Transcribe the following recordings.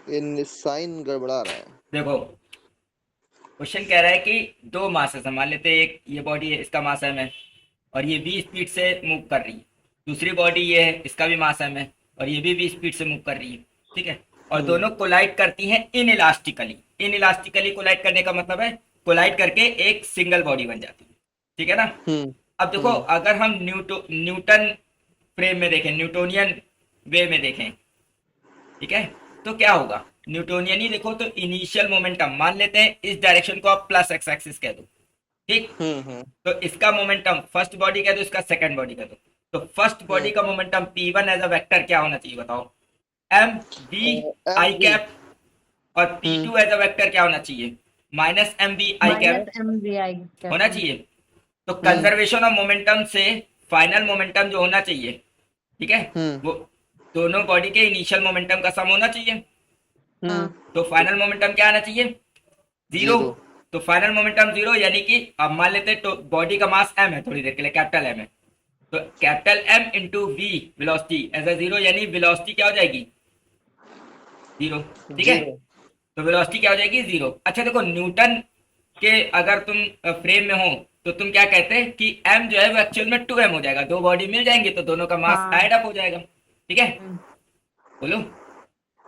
इन sign गड़बड़ा रहा है। देखो, क्वेश्चन कह रहा है कि दो मास है, मान लेते हैं एक ये बॉडी है, इसका मास एम है और ये v स्पीड से मूव कर रही है। दूसरी बॉडी ये है, इसका भी मास एम है और ये भी v स्पीड से मूव कर रही है। ठीक है। और हम्म। दोनों कोलाइड करती हैं इन इलास्टिकली। इन इलास्टिकली कोलाइड करने का मतलब है कोलाइड करके एक सिंगल बॉडी बन जाती है। ठीक है ना। हम्म। अब देखो, हम्म। अगर हम न्यूटन फ्रेम में देखें, न्यूटोनियन वे में देखें, ठीक है, तो क्या होगा। न्यूटोनियन ही देखो तो इनिशियल मोमेंटम मान लेते हैं, इस डायरेक्शन को आप प्लस एक्स एक्सिस कह दो। ठीक। हम्म। तो इसका मोमेंटम फर्स्ट बॉडी कह दो, इसका सेकंड बॉडी कह दो। तो फर्स्ट बॉडी का momentum P1 as a vector क्या होना चाहिए बताओ। M V M I V. Cap. और हम्म। P2 एज अ वेक्टर क्या होना चाहिए, minus M V I cap -mvi होना कैपिटल। चाहिए। तो हम्म। कंजर्वेशन ऑफ मोमेंटम से फाइनल मोमेंटम जो होना चाहिए, ठीक है, हम्म। वो दोनों बॉडी के इनिशियल मोमेंटम का सम होना चाहिए। हम्म। हाँ। तो फाइनल मोमेंटम क्या आना चाहिए, जीरो। जीरो। तो फाइनल मोमेंटम जीरो, यानी कि अब मान लेते हैं तो बॉडी का मास एम है, थोड़ी देर के लिए कैपिटल एम है। तो capital M into V velocity as a zero, यानी वेलोसिटी क्या हो जाएगी, जीरो। ठीक है। जीरो। तो वेलोसिटी क्या हो जाएगी, जीरो। अच्छा देखो, न्यूटन के अगर तुम फ्रेम में हो तो तुम क्या कहते हैं कि एम जो है वो एक्चुअल में 2m हो जाएगा। दो बॉडी मिल जाएंगे तो दोनों का मास हाँ। एड अप हो जाएगा। ठीक है। हम्म, बोलो।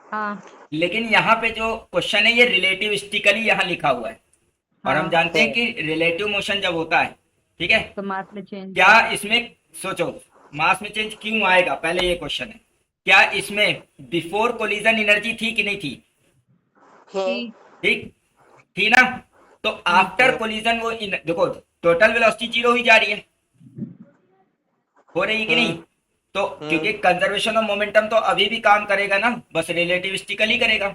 हाँ। लेकिन यहाँ पे जो क्वेश्चन है ये रिलेटिविस्टिकली यहाँ लिखा हुआ है। और हम हाँ, जानते हैं हाँ। कि रिलेटिव मोशन जब होता है, ठीक है, तो मास में चेंज। क्या इसमें, सोचो, मास में चेंज क्यों आएगा, पहले ये क्वेश्चन है। क्या इसमें बिफोर कोलिजन एनर्जी थी कि नहीं थी, हाँ। ठीक। ठीक थी ना। तो हम्म। आफ्टर कोलिजन वो देखो, टोटल वेलोसिटी जीरो ही जा रही है, हो रही है कि नहीं। हम्म। तो क्योंकि हम्म। कंजर्वेशन ऑफ मोमेंटम तो अभी भी काम करेगा ना, बस रिलेटिविस्टिकली करेगा।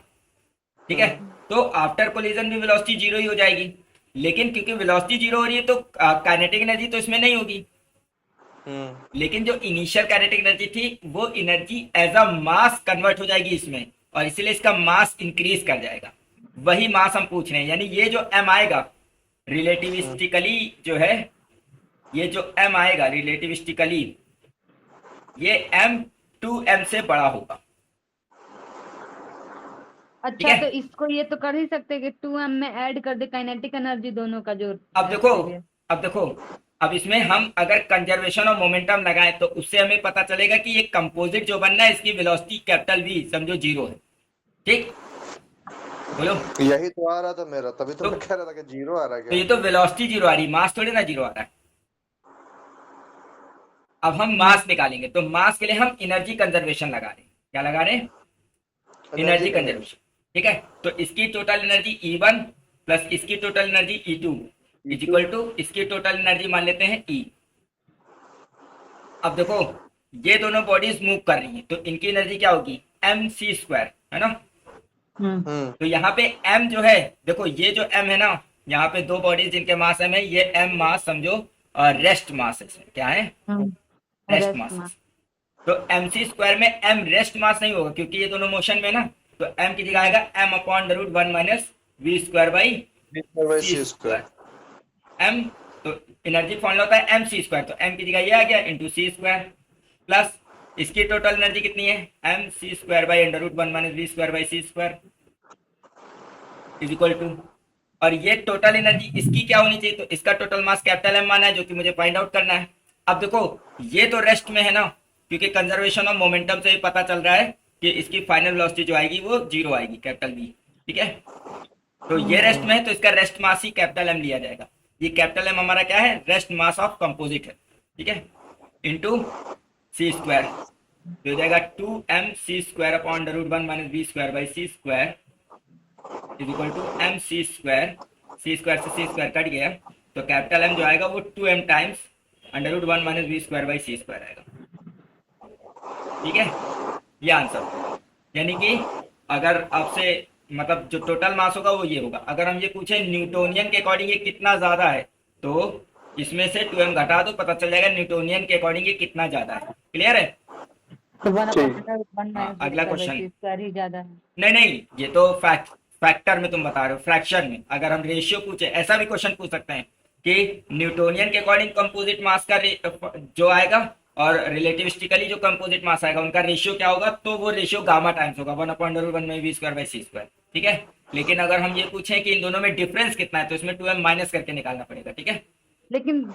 ठीक है। हम्म। तो आफ्टर कोलिजन भी वेलोसिटी जीरो ही हो जाएगी। लेकिन क्योंकि वेलोसिटी जीरो हो रही है तो काइनेटिक एनर्जी तो इसमें नहीं होगी। हम्म। लेकिन जो इनिशियल काइनेटिक एनर्जी थी वो energy as a mass convert हो जाएगी इसमें, और इसीलिए इसका मास इंक्रीज कर जाएगा। वही मास हम पूछ रहे हैं, यानी ये जो एम आएगा हम्म। रिलेटिविस्टिकली जो है, ये जो एम आएगा रिलेटिविस्टिकली, ये एम 2m से बड़ा होगा। ठीक अच्छा, है। तो इसको ये तो कर ही सकते हैं कि 2m में ऐड कर दे काइनेटिक एनर्जी दोनों का जो अब देखो, प्रीवियस। अब देखो, अब इसमें हम अगर कंजर्वेशन ऑफ मोमेंटम लगाएं तो उससे हमें पता चलेगा कि ये कंपोजिट जो बनना है इसकी वेलोसिटी कैपिटल वी समझो जीरो है। ठीक। बोलो। यही तो आ रहा था मेरा, तभी तो तो मैं कह रहा था कि जीरो आ रहा है तो क्या। ये तो वेलोसिटी जीरो आ रही, मास थोड़ी ना जीरो आ रहा है। अब हम हम्म। मास निकालेंगे तो मास के लिए हम एनर्जी कंजर्वेशन लगा रहे हैं। क्या लगा रहे हैं, एनर्जी एनर्जी कंजर्वेशन। कंजर्वेशन। ठीक है। तो इसकी टोटल एनर्जी E1 प्लस इसकी total energy E2 E is to. Equal to इसकी टोटल एनर्जी मान लेते हैं E। अब देखो, ये दोनों बॉडीज मूव कर रही हैं तो इनकी एनर्जी क्या होगी, mc² है ना। हम्म। हम्म। तो यहाँ पे m जो है, देखो ये जो m है ना, यहाँ पे दो बॉडीज जिनके मास m है, ये m मास समझो रेस्ट मास है। क्या है, रेस्ट रेस्ट मास। मास। तो mc² में m रेस्ट मास नहीं होगा क्योंकि ये दोनों मोशन में ना। तो m की जगह आएगा m upon the root 1 minus v² by B square by C C square. Square. m, तो एनर्जी फॉर्मूला होता है mc², तो m की जगह ये आ गया इंटू c² प्लस इसकी टोटल एनर्जी कितनी है, mc² by under root 1 minus v² by c² is equal to, और ये टोटल एनर्जी इसकी क्या होनी चाहिए, तो इसका टोटल मास कैपिटल एम माना है जो कि मुझे फाइंड आउट करना है। अब देखो, ये तो रेस्ट में है ना, क्योंकि कंजर्वेशन ऑफ मोमेंटम से ही पता चल रहा है कि इसकी फाइनल वेलोसिटी जो आएगी वो जीरो आएगी, कैपिटल वी। ठीक है। तो ये रेस्ट में है तो इसका रेस्ट मास ही कैपिटल एम लिया जाएगा। ये कैपिटल एम हमारा क्या है, रेस्ट मास ऑफ कंपोजिट है। ठीक है। इंटू c² तो हो जाएगा 2mc² upon the root 1 minus v² by c² is equal to mc²। c² से c² कट गया तो कैपिटल एम जो आएगा वो 2m times under root 1 minus v² by c² आएगा। ठीक है। ये आंसर, यानी कि अगर आपसे मतलब जो टोटल मास होगा वो ये होगा। अगर हम ये पूछे न्यूटोनियन के अकॉर्डिंग ये कितना ज्यादा है, तो इसमें से 2m घटा दो, पता चल जाएगा न्यूटोनियन के अकॉर्डिंग ये कितना ज्यादा है। क्लियर है। तो वन ठीक। अपॉन वन हाँ, माइनस बी अगला square by question. C square ही ज्यादा है। नहीं नहीं, ये तो फैक्टर में तुम बता रहे हो, फ्रैक्शन में। अगर हम रेशियो पूछे, ऐसा भी क्वेश्चन पूछ सकते हैं कि न्यूटोनियन के अकॉर्डिंग कंपोजिट मास का जो आएगा और रिलेटिविस्टिकली जो कंपोजिट मास आएगा उनका रेशियो क्या होगा, तो वो रेशियो गामा टाइम्स होगा 1/√1 में v²/c²। ठीक है, लेकिन अगर हम ये पूछें कि इन दोनों में डिफरेंस कितना है तो इसमें 2m माइनस करके निकालना पड़ेगा। ठीक है, लेकिन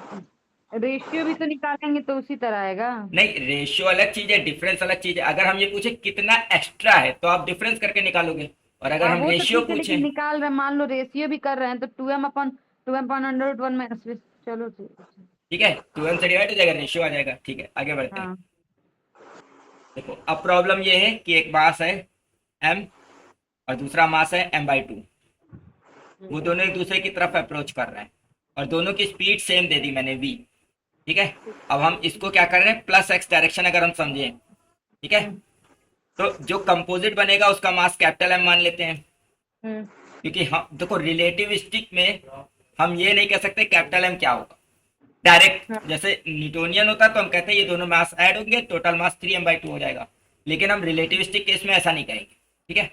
रेशियो भी तो निकालेंगे तो उसी तरह आएगा। नहीं रेशियो अलग चीज है, डिफरेंस अलग चीज है। अगर हम ये पूछे कितना एक्स्ट्रा है तो आप डिफरेंस करके निकालोगे, और अगर हम वो तो रेशियो ठीक है, पूछे, लेकिन निकाल रहे हैं, मान लो रेशियो भी कर रहे हैं तो 2m/√1 माइनस, चलो ठीक है। ठीक है 2m से डिवाइड हो जाएगा, रेशियो आ जाएगा। ठीक है, आगे बढ़ते हैं। हाँ देखो अब प्रॉब्लम ये है कि एक मास है m और दूसरा मास है m/2, वो दोनों एक दूसरे की तरफ अप्रोच कर रहे हैं और दोनों की स्पीड सेम दे दी मैंने v। ठीक है, अब हम इसको क्या कर रहे हैं, प्लस x डायरेक्शन अगर हम समझें। ठीक है, तो जो कंपोजिट बनेगा उसका मास कैपिटल M मान लेते हैं, क्योंकि हम देखो रिलेटिविस्टिक में हम ये नहीं कह सकते कैपिटल M क्या होगा डायरेक्ट। जैसे न्यूटोनियन होता तो हम कहते हैं ये दोनों मास ऐड होंगे, टोटल मास 3m/2 हो जाएगा, लेकिन हम रिलेटिविस्टिक केस में ऐसा नहीं करेंगे। ठीक है,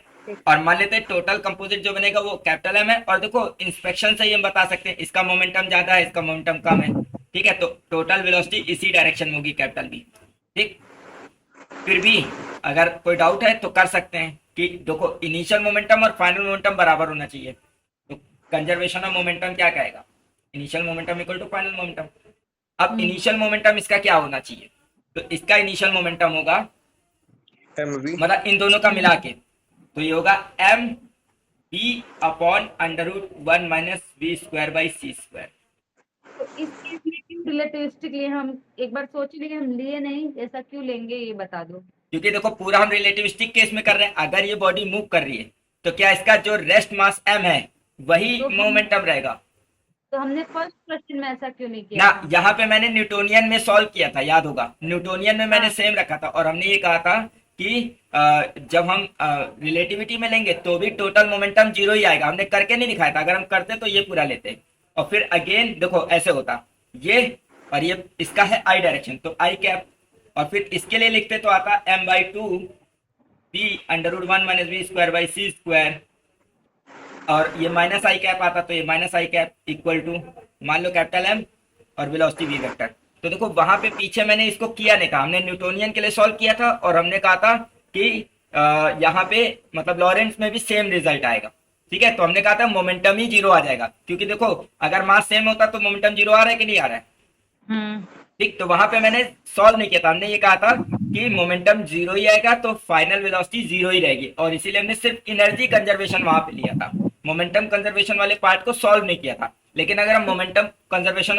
और मान लेते हैं टोटल कंपोजिट जो बनेगा वो कैपिटल M है, और देखो इंस्पेक्शन से ही हम बता सकते हैं इसका मोमेंटम ज्यादा है इसका मोमेंटम कम है। ठीक है, तो टोटल वेलोसिटी इसी डायरेक्शन में होगी कैपिटल B। ठीक, फिर भी अगर कोई डाउट है तो कर सकते हैं कि देखो इनिशियल मोमेंटम और फाइनल मोमेंटम बराबर होना चाहिए, तो कंजर्वेशन ऑफ मोमेंटम क्या कहेगा, initial momentum equal to final momentum. अब इनिशियल मोमेंटम इसका क्या होना चाहिए, तो इसका इनिशियल मोमेंटम होगा mv मतलब इन दोनों का मिला के, तो ये होगा mv/√1 माइनस v²/c²। तो इस केस में क्यों रिलेटिविस्टिक लिए, हम एक बार सोचे लेकिन हम लिए नहीं, ऐसा क्यों लेंगे ये बता दो। क्योंकि देखो पूरा हम रिलेटिविस्टिक केस में कर रहे हैं, अगर ये बॉडी मूव कर रही है तो क्या इसका जो रेस्ट मास m है वही तो मोमेंटम रहेगा तो हमने फर्स्ट क्वेश्चन में ऐसा क्यों नहीं ना। किया था? यहाँ पे मैंने न्यूटोनियन में सॉल्व किया था, याद होगा न्यूटोनियन में मैंने हाँ। सेम रखा था, और हमने ये कहा था कि जब हम रिलेटिविटी में लेंगे तो भी टोटल मोमेंटम जीरो ही आएगा। हमने करके नहीं दिखाया था, अगर हम करते तो ये पूरा लेते, और फिर अगेन देखो ऐसे होता ये, और ये इसका है आई डायरेक्शन तो आई कैप, और फिर इसके लिए लिखते तो आता m/2 p√1 माइनस v²/c², और ये माइनस आई कैप आता तो ये minus i cap equal to मान लो कैपिटल M और वेलोसिटी v वेक्टर। तो देखो वहां पे पीछे मैंने इसको किया नहीं था, हमने न्यूटोनियन के लिए सॉल्व किया था, और हमने कहा था कि यहाँ पे मतलब लॉरेंट्ज में भी सेम रिजल्ट आएगा। ठीक है, तो हमने कहा था मोमेंटम ही जीरो आ जाएगा, क्योंकि देखो अगर मास सेम होता तो मोमेंटम जीरो आ रहा है कि नहीं आ रहा है। ठीक, तो वहां पे मैंने सॉल्व नहीं किया था, हमने ये कहा था कि मोमेंटम जीरो ही आएगा तो फाइनल वेलोसिटी जीरो ही रहेगी, और इसीलिए हमने सिर्फ एनर्जी कंजर्वेशन वहां पे लिया था, मोमेंटम कंजर्वेशन वाले पार्ट को सॉल्व नहीं किया था। लेकिन अगर हम मोमेंटम कंजर्वेशन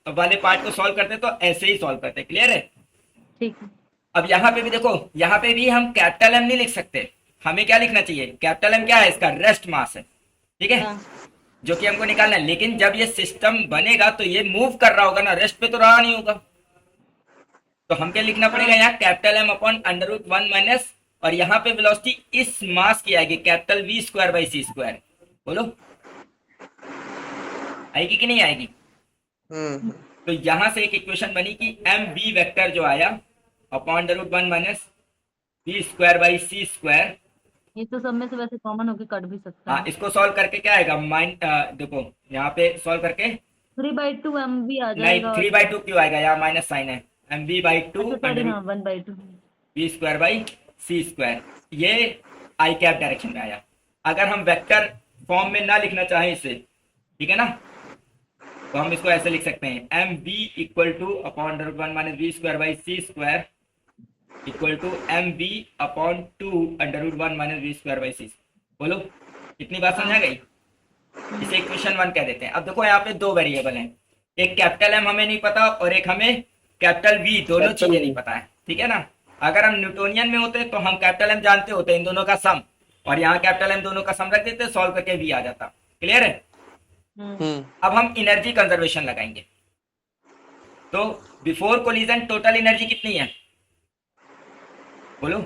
वाले पार्ट को सॉल्व करते तो ऐसे ही सॉल्व करते। क्लियर है? ठीक है। अब यहाँ पे भी देखो, यहाँ पे भी हम कैपिटल M नहीं लिख सकते, हमें क्या लिखना चाहिए, कैपिटल M क्या है, इसका रेस्ट मास है। ठीक है, जो कि हमको निकालना है, लेकिन जब ये सिस्टम बनेगा तो ये मूव कर रहा होगा ना, रेस्ट पे तो रहा नहीं होगा, तो हम क्या लिखना पड़ेगा यहाँ कैपिटल M/√1 माइनस, और यहाँ पे वेलोसिटी इस मास की आएगी कैपिटल v²/c²। बोलो आएगी कि नहीं आएगी? तो यहां से एक इक्वेशन बनी कि mv वेक्टर जो आया √1 माइनस v²/c²। ये तो सब में से वैसे कॉमन होके कट भी सकता हाँ, है। इसको सॉल्व करके क्या आएगा देखो यहाँ पे सॉल्व करके 3/2 MV आ नहीं जाएगा। 3/2 क्यों आएगा, यहाँ माइनस साइन है, mv/2 1/2 v²/c²। ये आई कैप डायरेक्शन में आया। अगर हम वेक्टर फॉर्म में ना लिखना चाहें इसे, ठीक है ना, तो हम इसको ऐसे लिख सकते हैं mv equal to √1 minus v²/c² equal to mv/2 √1 minus v²/c। बोलो इतनी बात समझ आ गई? इसे इक्वेशन 1 कह देते हैं। अब देखो यहाँ पे दो वेरिएबल हैं, एक कैपिटल M हमें नहीं पता और एक हमें कैपिटल V, दोनों चीजें नहीं पता है। ठीक है ना, अगर हम न्यूटोनियन में होते तो हम कैपिटल M जानते होते इन दोनों का सम, और यहाँ कैपिटल M दोनों का सम रख देते, सॉल्व करके V आ जाता। क्लियर है? अब हम एनर्जी कंजर्वेशन लगाएंगे, तो बिफोर कोलिजन टोटल एनर्जी कितनी है बोलो?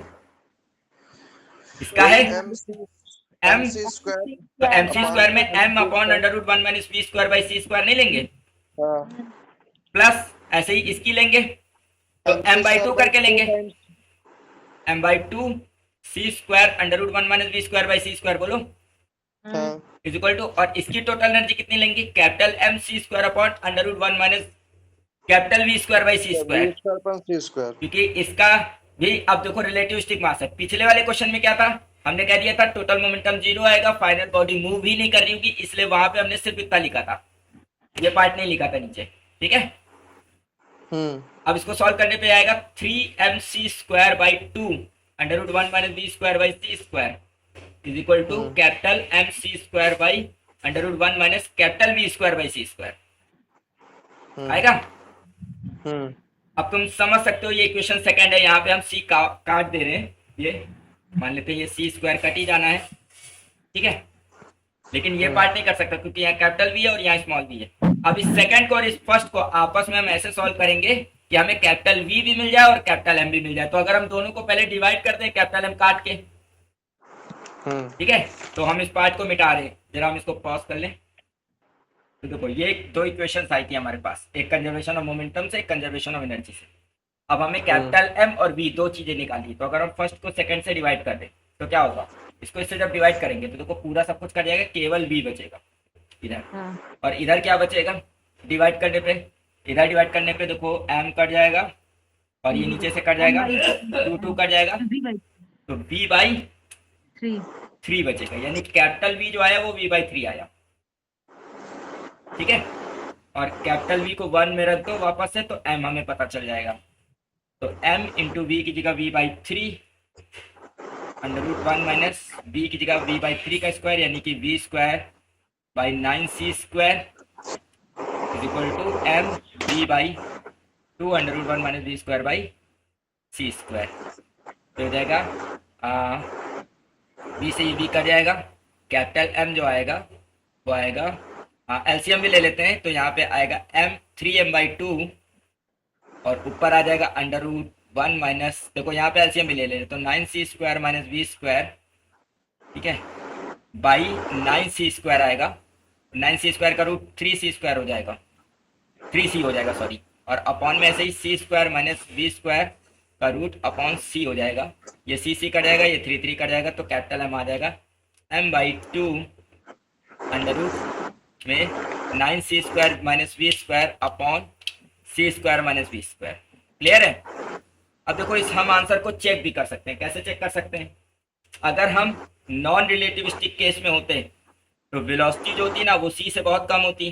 इसका है mc²। तो mc² में m/√1 माइनस v²/c² नहीं लेंगे, प्लस ऐसे ही इसकी लेंगे तो m/2 करके लेंगे, m/2 c² √1 माइनस v²/c²। बोलो इज इक्वल टू, और इसकी टोटल एनर्जी कितनी लेंगे, capital M c² √1 minus capital v square by c v square, square upon c square. क्योंकि इसका भी अब देखो रिलेटिविस्टिक मास है। पिछले वाले क्वेश्चन में क्या था, हमने कह दिया था टोटल मोमेंटम जीरो आएगा, फाइनल बॉडी मूव ही नहीं कर रही होगी, इसलिए वहां पे हमने सिर्फ इतना लिखा था, ये पार्ट नहीं लिखा था नीचे, ठीक है। अब इसको सॉल्व करने पे आएगा 3mc square by 2 under root 1 minus B square by C square is equal to capital m c square by under root 1 minus capital b square by C square आएगा। अब तुम समझ सकते हो ये इक्वेशन सेकंड है, यहाँ पे हम सी काट दे रहे हैं, ये मान लेते हैं ये सी स्क्वायर कट ही जाना है, ठीक है। लेकिन ये पार्ट नहीं कर सकता क्योंकि यहाँ कैपिटल भी है और यहाँ स्मॉल भी है। अब इस सेकंड को और इस फर्स्ट को आपस में हम ऐसे सॉल्व करेंगे कि हमें कैपिटल वी भी मिल जाए और कैपिटल एम भी मिल जाए। तो अगर हम दोनों को पहले डिवाइड करते हैं कैपिटल एम काट के, ठीक है, तो हम इस पार्ट को मिटा रहे हैं। जरा हम इसको पॉज कर लें। तो देखो ये दो इक्वेशंस आई थी हमारे पास, एक कंजर्वेशन ऑफ मोमेंटम से, एक कंजर्वेशन ऑफ एनर्जी से। अब हमें कैपिटल एम और वी दो चीजें निकाली। तो अगर हम फर्स्ट को सेकंड से डिवाइड कर दें तो क्या होगा, इसको इससे जब डिवाइड करेंगे तो देखो पूरा सब कुछ कट जाएगा, केवल वी बचेगा इधर। और इधर क्या बचेगा डिवाइड करने पे, इधर डिवाइड करने पे देखो एम कट जाएगा और ये नीचे से कट जाएगा, 2 कट जाएगा, तो वी बाई 3 बचेगा, यानी कैपिटल वी जो आया वो वी बाई 3 आया, ठीक है। और कैपिटल वी को 1 में रख दो वापस से, तो एम हमें पता चल जाएगा। तो एम इंटू वी की जगह v by 3 under root 1 minus v की जगह वी बाई 3 का स्क्वायर, यानी कि v square by 9c square is equal to m v by 2 under root 1 minus we square by C square. तो हो जाएगा वी से वी कट जाएगा, कैपिटल एम जो आएगा वो आएगा, एलसीएम भी ले लेते हैं, तो यहाँ पे आएगा एम 3m बाई 2 और ऊपर आ जाएगा अंडर रूट 1 माइनस, देखो यहाँ पे एलसीएम भी ले ले, तो 9c square minus we square, ठीक है, बाई 9c स्क्वायर आएगा, 9c स्क्वायर का रूट 3c स्क्वायर हो जाएगा, 3c हो जाएगा सॉरी, और अपॉन में ऐसे ही c square minus we square का रूट अपॉन c हो जाएगा, ये c कट जाएगा, ये 3 कट जाएगा, तो कैपिटल एम आ जाएगा m बाई 2 अंडर रूट में 9c square minus we square upon c square minus we square. Clear है। अब देखो इस हम आंसर को चेक भी कर सकते हैं। कैसे चेक कर सकते हैं, अगर हम नॉन रिलेटिविस्टिक केस में होते तो वेलोसिटी जो होती ना वो c से बहुत कम होती,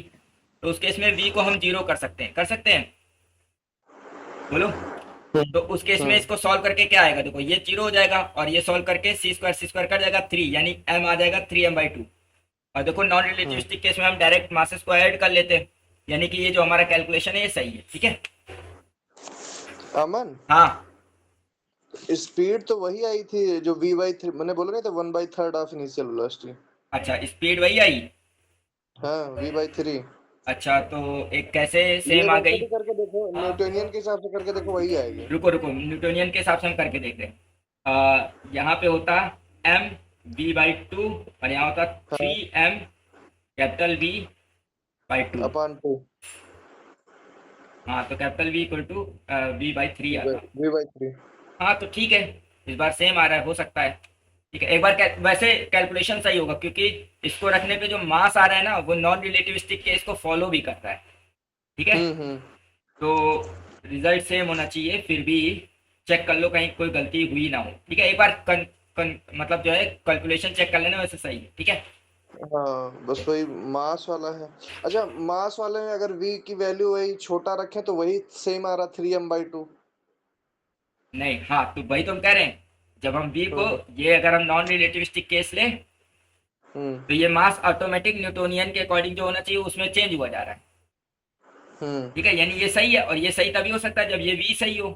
तो उस केस में v को हम 0 कर सकते हैं, बोलो। तो उस केस में इसको सॉल्व करके क्या आएगा, देखो ये 0 हो जाएगा और ये सॉल्व करके c स्क्वायर कट जाएगा 3, यानी m आ जाएगा 3m बाई 2। और देखो नॉन रिलेटिविस्टिक केस में हम डायरेक्ट मासेस को ऐड कर लेते हैं, यानी कि ये जो हमारा कैलकुलेशन है ये सही है, ठीक है। अमन, हाँ स्पीड तो वही आई थी जो v by 3 मैंने बोला नहीं था, 1/3 ऑफ इनिशियल वेलोसिटी। अच्छा स्पीड वही आई। हाँ v by 3। अच्छा तो एक कैसे सेम आ गई, करके देखो, न्यूटोनियन के हिसाब से करके देखो वही आएगी। रुको न्यूटोनियन के हिसाब से हम करके देख रहे हैं। यहाँ पे होता m v बाई 2 और यहाँ होता 3m capital v by 2 upon 2। हाँ तो capital v equal to v by 3 आता। v by 3। हाँ तो ठीक है, इस बार सेम आ रहा है, हो सकता है, ठीक है। एक बार वैसे कैलकुलेशन सही होगा क्योंकि इसको रखने पे जो मास आ रहा है ना वो नॉन रिलेटिविस्टिक केस को फॉलो भी करता है, ठीक है। तो रिजल्ट सेम होना चाहिए, फिर भी चेक कर लो कहीं कोई गलती हुई ना हो, ठीक है। एक बार मतलब जो है कैलकुलेशन चेक कर लेना, वैसे सही है, ठीक है। हाँ बस वही मास वाला है। अच्छा मास वाले में अगर v की वैल्यू वही छोटा रखें तो वही सेम आ रहा 3m by 2। नहीं हाँ तो वही तो हम कह रहे हैं, जब हम v को ये अगर हम नॉन रिलेटिविस्टिक केस लें तो ये मास ऑटोमेटिक न्यूटोनियन के अकॉर्डिंग जो होना चाहिए उसमें चेंज हुआ जा रहा है, ठीक है। यानी ये सही है, और ये सही तभी हो सकता है जब ये v सही हो,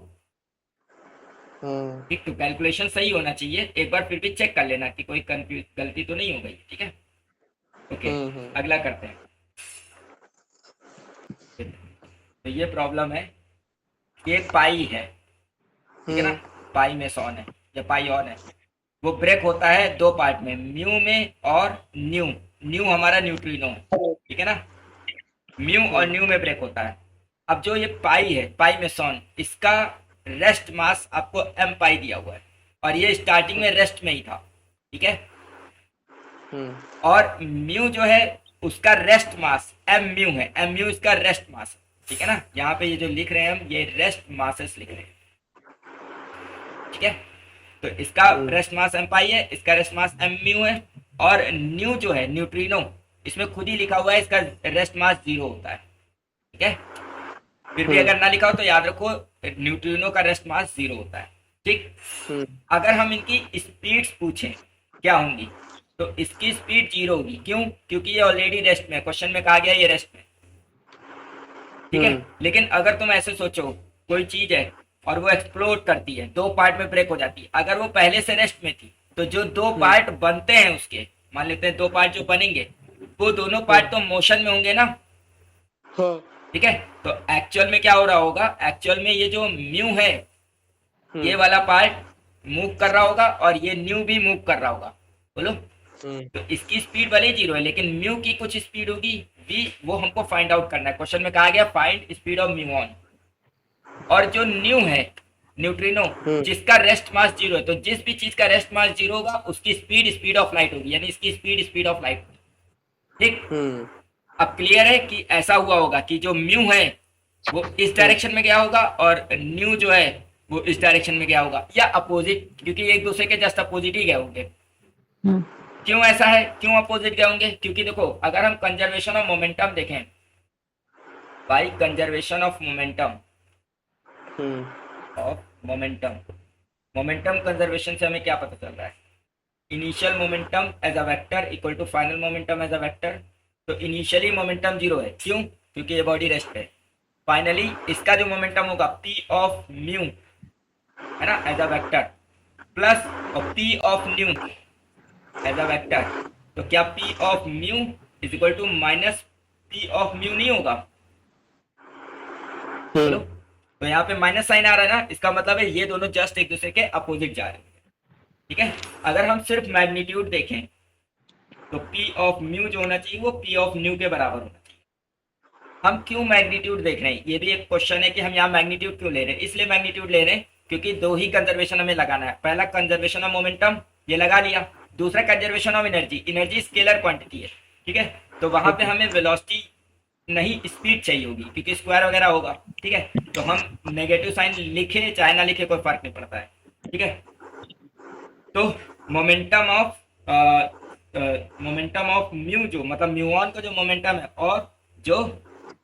ठीक। तो कैलकुलेशन सही होना चाहिए, एक बार फिर भी चेक कर लेना कि कोई गलती तो नहीं हो गई, ठीक है। ओके अगला करते हैं। तो ये प्रॉब्लम है कि एक पाई है, ठीक है ना, पाई में सॉन है या पाई ऑन है, वो ब्रेक होता है दो पार्ट में, म्यू में और न्यू हमारा न्यूट्रिनो है, ठीक है ना, म्यू और न्यू में ब्रेक होता है। अब जो ये पाई है, पाई में सॉन, इसका रेस्ट मास आपको m पाई दिया हुआ है और ये स्टार्टिंग में रेस्ट में ही था, ठीक है। और म्यू जो है उसका रेस्ट मास m म्यू है, m म्यू इसका रेस्ट मास, ठीक है ना। यहाँ पे ये जो लिख रहे हैं हम, ये रेस्ट मासेस लिख रहे हैं, ठीक है। तो इसका रेस्ट मास एम पाई है, इसका रेस्ट मास एम म्यू है, और न्यू जो है न्यूट्रिनो, इसमें खुद ही लिखा हुआ है इसका रेस्ट मास 0 होता है, ठीक है। फिर भी अगर ना लिखा हो तो याद रखो न्यूट्रिनो का रेस्ट मास 0 होता है, ठीक। अगर हम इनकी स्पीड्स पूछें क्या होंगी, तो इसकी स्पीड 0 होगी, क्यों? क्योंकि ये ऑलरेडी रेस्ट में, क्वेश्चन में कहा गया ये रेस्ट में, ठीक है। लेकिन अगर तुम ऐसे सोचो, कोई चीज है और वो एक्सप्लोड करती है, 2 पार्ट में ब्रेक हो जाती है, अगर वो पहले से रेस्ट में थी तो जो 2 पार्ट बनते हैं उसके, मान लेते हैं 2 पार्ट जो बनेंगे, वो दोनों पार्ट तो मोशन में होंगे ना, ठीक है। तो एक्चुअल में क्या हो रहा होगा, एक्चुअल में ये जो म्यू है, ये वाला पार्ट मूव कर रहा होगा और ये न्यू भी मूव कर रहा होगा, बोलो। तो इसकी स्पीड भले 0 है, लेकिन म्यू की कुछ स्पीड होगी v, वो हमको फाइंड आउट करना है। क्वेश्चन में कहा गया फाइंड स्पीड ऑफ म्यूऑन, और जो न्यू है न्यूट्रिनो, जिसका रेस्ट मास 0 है, तो जिस भी चीज का रेस्ट मास 0 होगा उसकी स्पीड स्पीड ऑफ लाइट होगी, यानी इसकी स्पीड स्पीड ऑफ लाइट, ठीक। अब क्लियर है कि ऐसा हुआ होगा कि जो म्यू है वो इस डायरेक्शन में गया होगा और न्यू जो है वो इस डायरेक्शन में गया होगा, या अपोजिट, क्योंकि एक दूसरे के जस्ट अपोजिट ही गए होंगे। क्यों ऐसा है, क्यों अपोजिट गए होंगे? क्योंकि देखो, अगर हम कंजर्वेशन ऑफ मोमेंटम देखें, by conservation of momentum, momentum conservation से हमें क्या पता चल रहा है, initial momentum as a vector equal to final momentum as a vector. तो इनिशियली मोमेंटम 0 है, क्यों? क्योंकि ये बॉडी रेस्ट पे। फाइनली इसका जो मोमेंटम होगा p ऑफ म्यू, है ना, एज अ वेक्टर, प्लस और p of nu as a vector. तो क्या p of mu is equal to minus p of mu नहीं होगा? बोलो। तो यहाँ पे माइनस साइन आ रहा है ना, इसका मतलब है ये दोनों जस्ट एक दूसरे के अपोजिट जा रहे हैं, ठीक है। अगर हम सिर्फ मैग्नीट्यूड देखें तो p ऑफ म्यू जो होना चाहिए वो p ऑफ न्यू के बराबर होना चाहिए। हम क्यों मैग्नीट्यूड देख रहे हैं, ये भी एक क्वेश्चन है कि हम यहाँ मैग्नीट्यूड क्यों ले रहे हैं। इसलिए मैग्नीट्यूड ले रहे हैं क्योंकि 2 ही कंजर्वेशन हमें लगाना है। पहला कंजर्वेशन ऑफ मोमेंटम, ये लगा लिया। दूसरा conservation of energy, energy scalar quantity है, ठीक है। तो वहां पे हमें वेलोसिटी नहीं स्पीड चाहिए होगी, क्योंकि स्क्वायर वगैरह होगा, ठीक है। तो हम नेगेटिव साइन लिखे चाहे ना लिखे कोई फर्क नहीं पड़ता है, ठीक है। तो मोमेंटम ऑफ म्यू जो मतलब म्यूऑन का जो मोमेंटम है और जो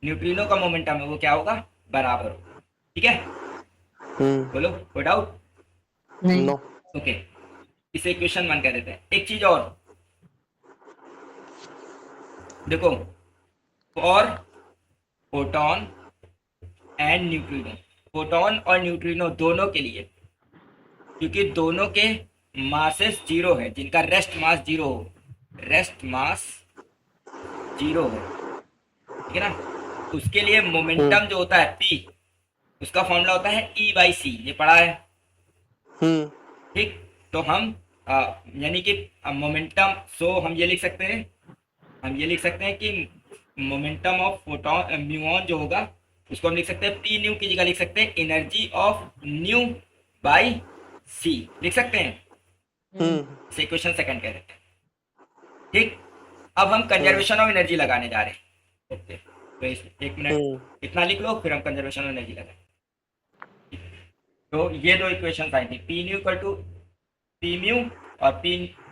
न्यूट्रिनो का मोमेंटम है वो क्या होगा, बराबर होगा, ठीक है। बोलो, कोई डाउट? नहीं। ओके, इसे इक्वेशन 1 कह देते हैं। एक चीज और देखो, for photon and neutrino, photon और न्यूट्रिनो दोनों के लिए, क्योंकि दोनों के मासेस 0 है, जिनका रेस्ट मास 0 हो, रेस्ट मास 0 है, ठीक है ना। उसके लिए मोमेंटम जो होता है p, उसका फॉर्मूला होता है E/c, ये पढ़ा है, ठीक। तो हम यानी कि मोमेंटम, सो हम ये लिख सकते हैं कि मोमेंटम ऑफ फोटॉन म्यूऑन जो होगा उसको हम लिख सकते हैं p न्यू की जगह लिख सकते हैं energy of new by c, लिख सकते हैं। इसे क्वेश्चन 2 कह देते हैं, ठीक। अब हम कंजर्वेशन ऑफ एनर्जी लगाने जा रहे हैं, ओके। तो एक मिनट इतना लिख लो, फिर हम कंजर्वेशन ऑफ एनर्जी लगाएं। तो ये 2 इक्वेशन आई थी, p nu equal to p mu और p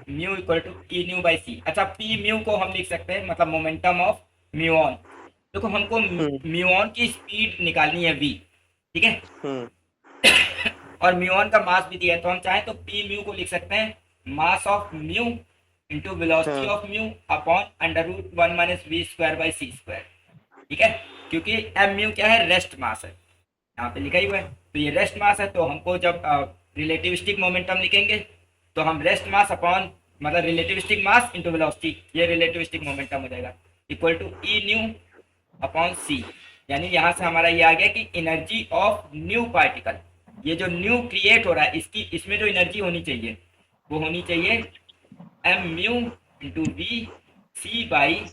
mu equal to e nu by c। अच्छा, p म्यू को हम लिख सकते हैं मतलब मोमेंटम ऑफ म्यूऑन। देखो, हमको म्यूऑन की स्पीड निकालनी है v, ठीक है। और म्यूऑन का मास भी दिया है, तो हम चाहें तो p म्यू को लिख सकते हैं mass of mu into velocity of mu upon √1 minus v square by c square, ठीक है। क्योंकि m म्यू क्या है, रेस्ट मास है, यहाँ पे लिखा ही हुआ है। तो ये रेस्ट मास है, तो हमको जब रिलेटिविस्टिक मोमेंटम लिखेंगे तो हम रेस्ट मास अपॉन मतलब रिलेटिविस्टिक मास इंटू वेलोसिटी, ये रिलेटिविस्टिक मोमेंटम हो जाएगा, equal to E nu upon C. यानी यहाँ से हमारा ये आ गया कि एनर्जी ऑफ न्यू पार्टिकल, ये जो न्यू क्रिएट हो रहा है इसमें जो एनर्जी होनी चाहिए वो होनी चाहिए m mu into v c by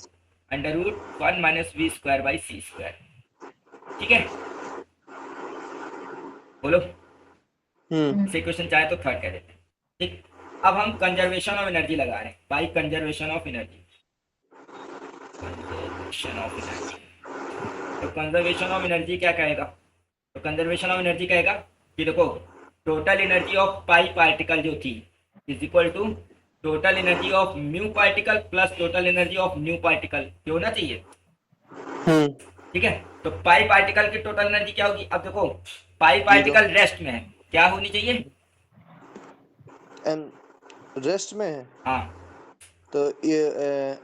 √1 minus v square by c square, ठीक है। बोलो, इसे क्वेश्चन चाहे तो 3 कह देते हैं, ठीक। अब हम कंजर्वेशन ऑफ एनर्जी लगा रहे हैं, बाई कंजर्वेशन ऑफ एनर्जी, तो कंजर्वेशन ऑफ एनर्जी क्या कहेगा? तो कंजर्वेशन ऑफ एनर्जी कहेगा कि देखो total energy of pi particle जो थी is equal to total energy of mu particle plus total energy of nu particle, ये होना चाहिए। ठीक है, तो पाई पार्टिकल की टोटल एनर्जी क्या होगी? अब देखो पाई पार्टिकल रेस्ट में है, क्या होनी चाहिए? एन रेस्ट में है हाँ, तो ये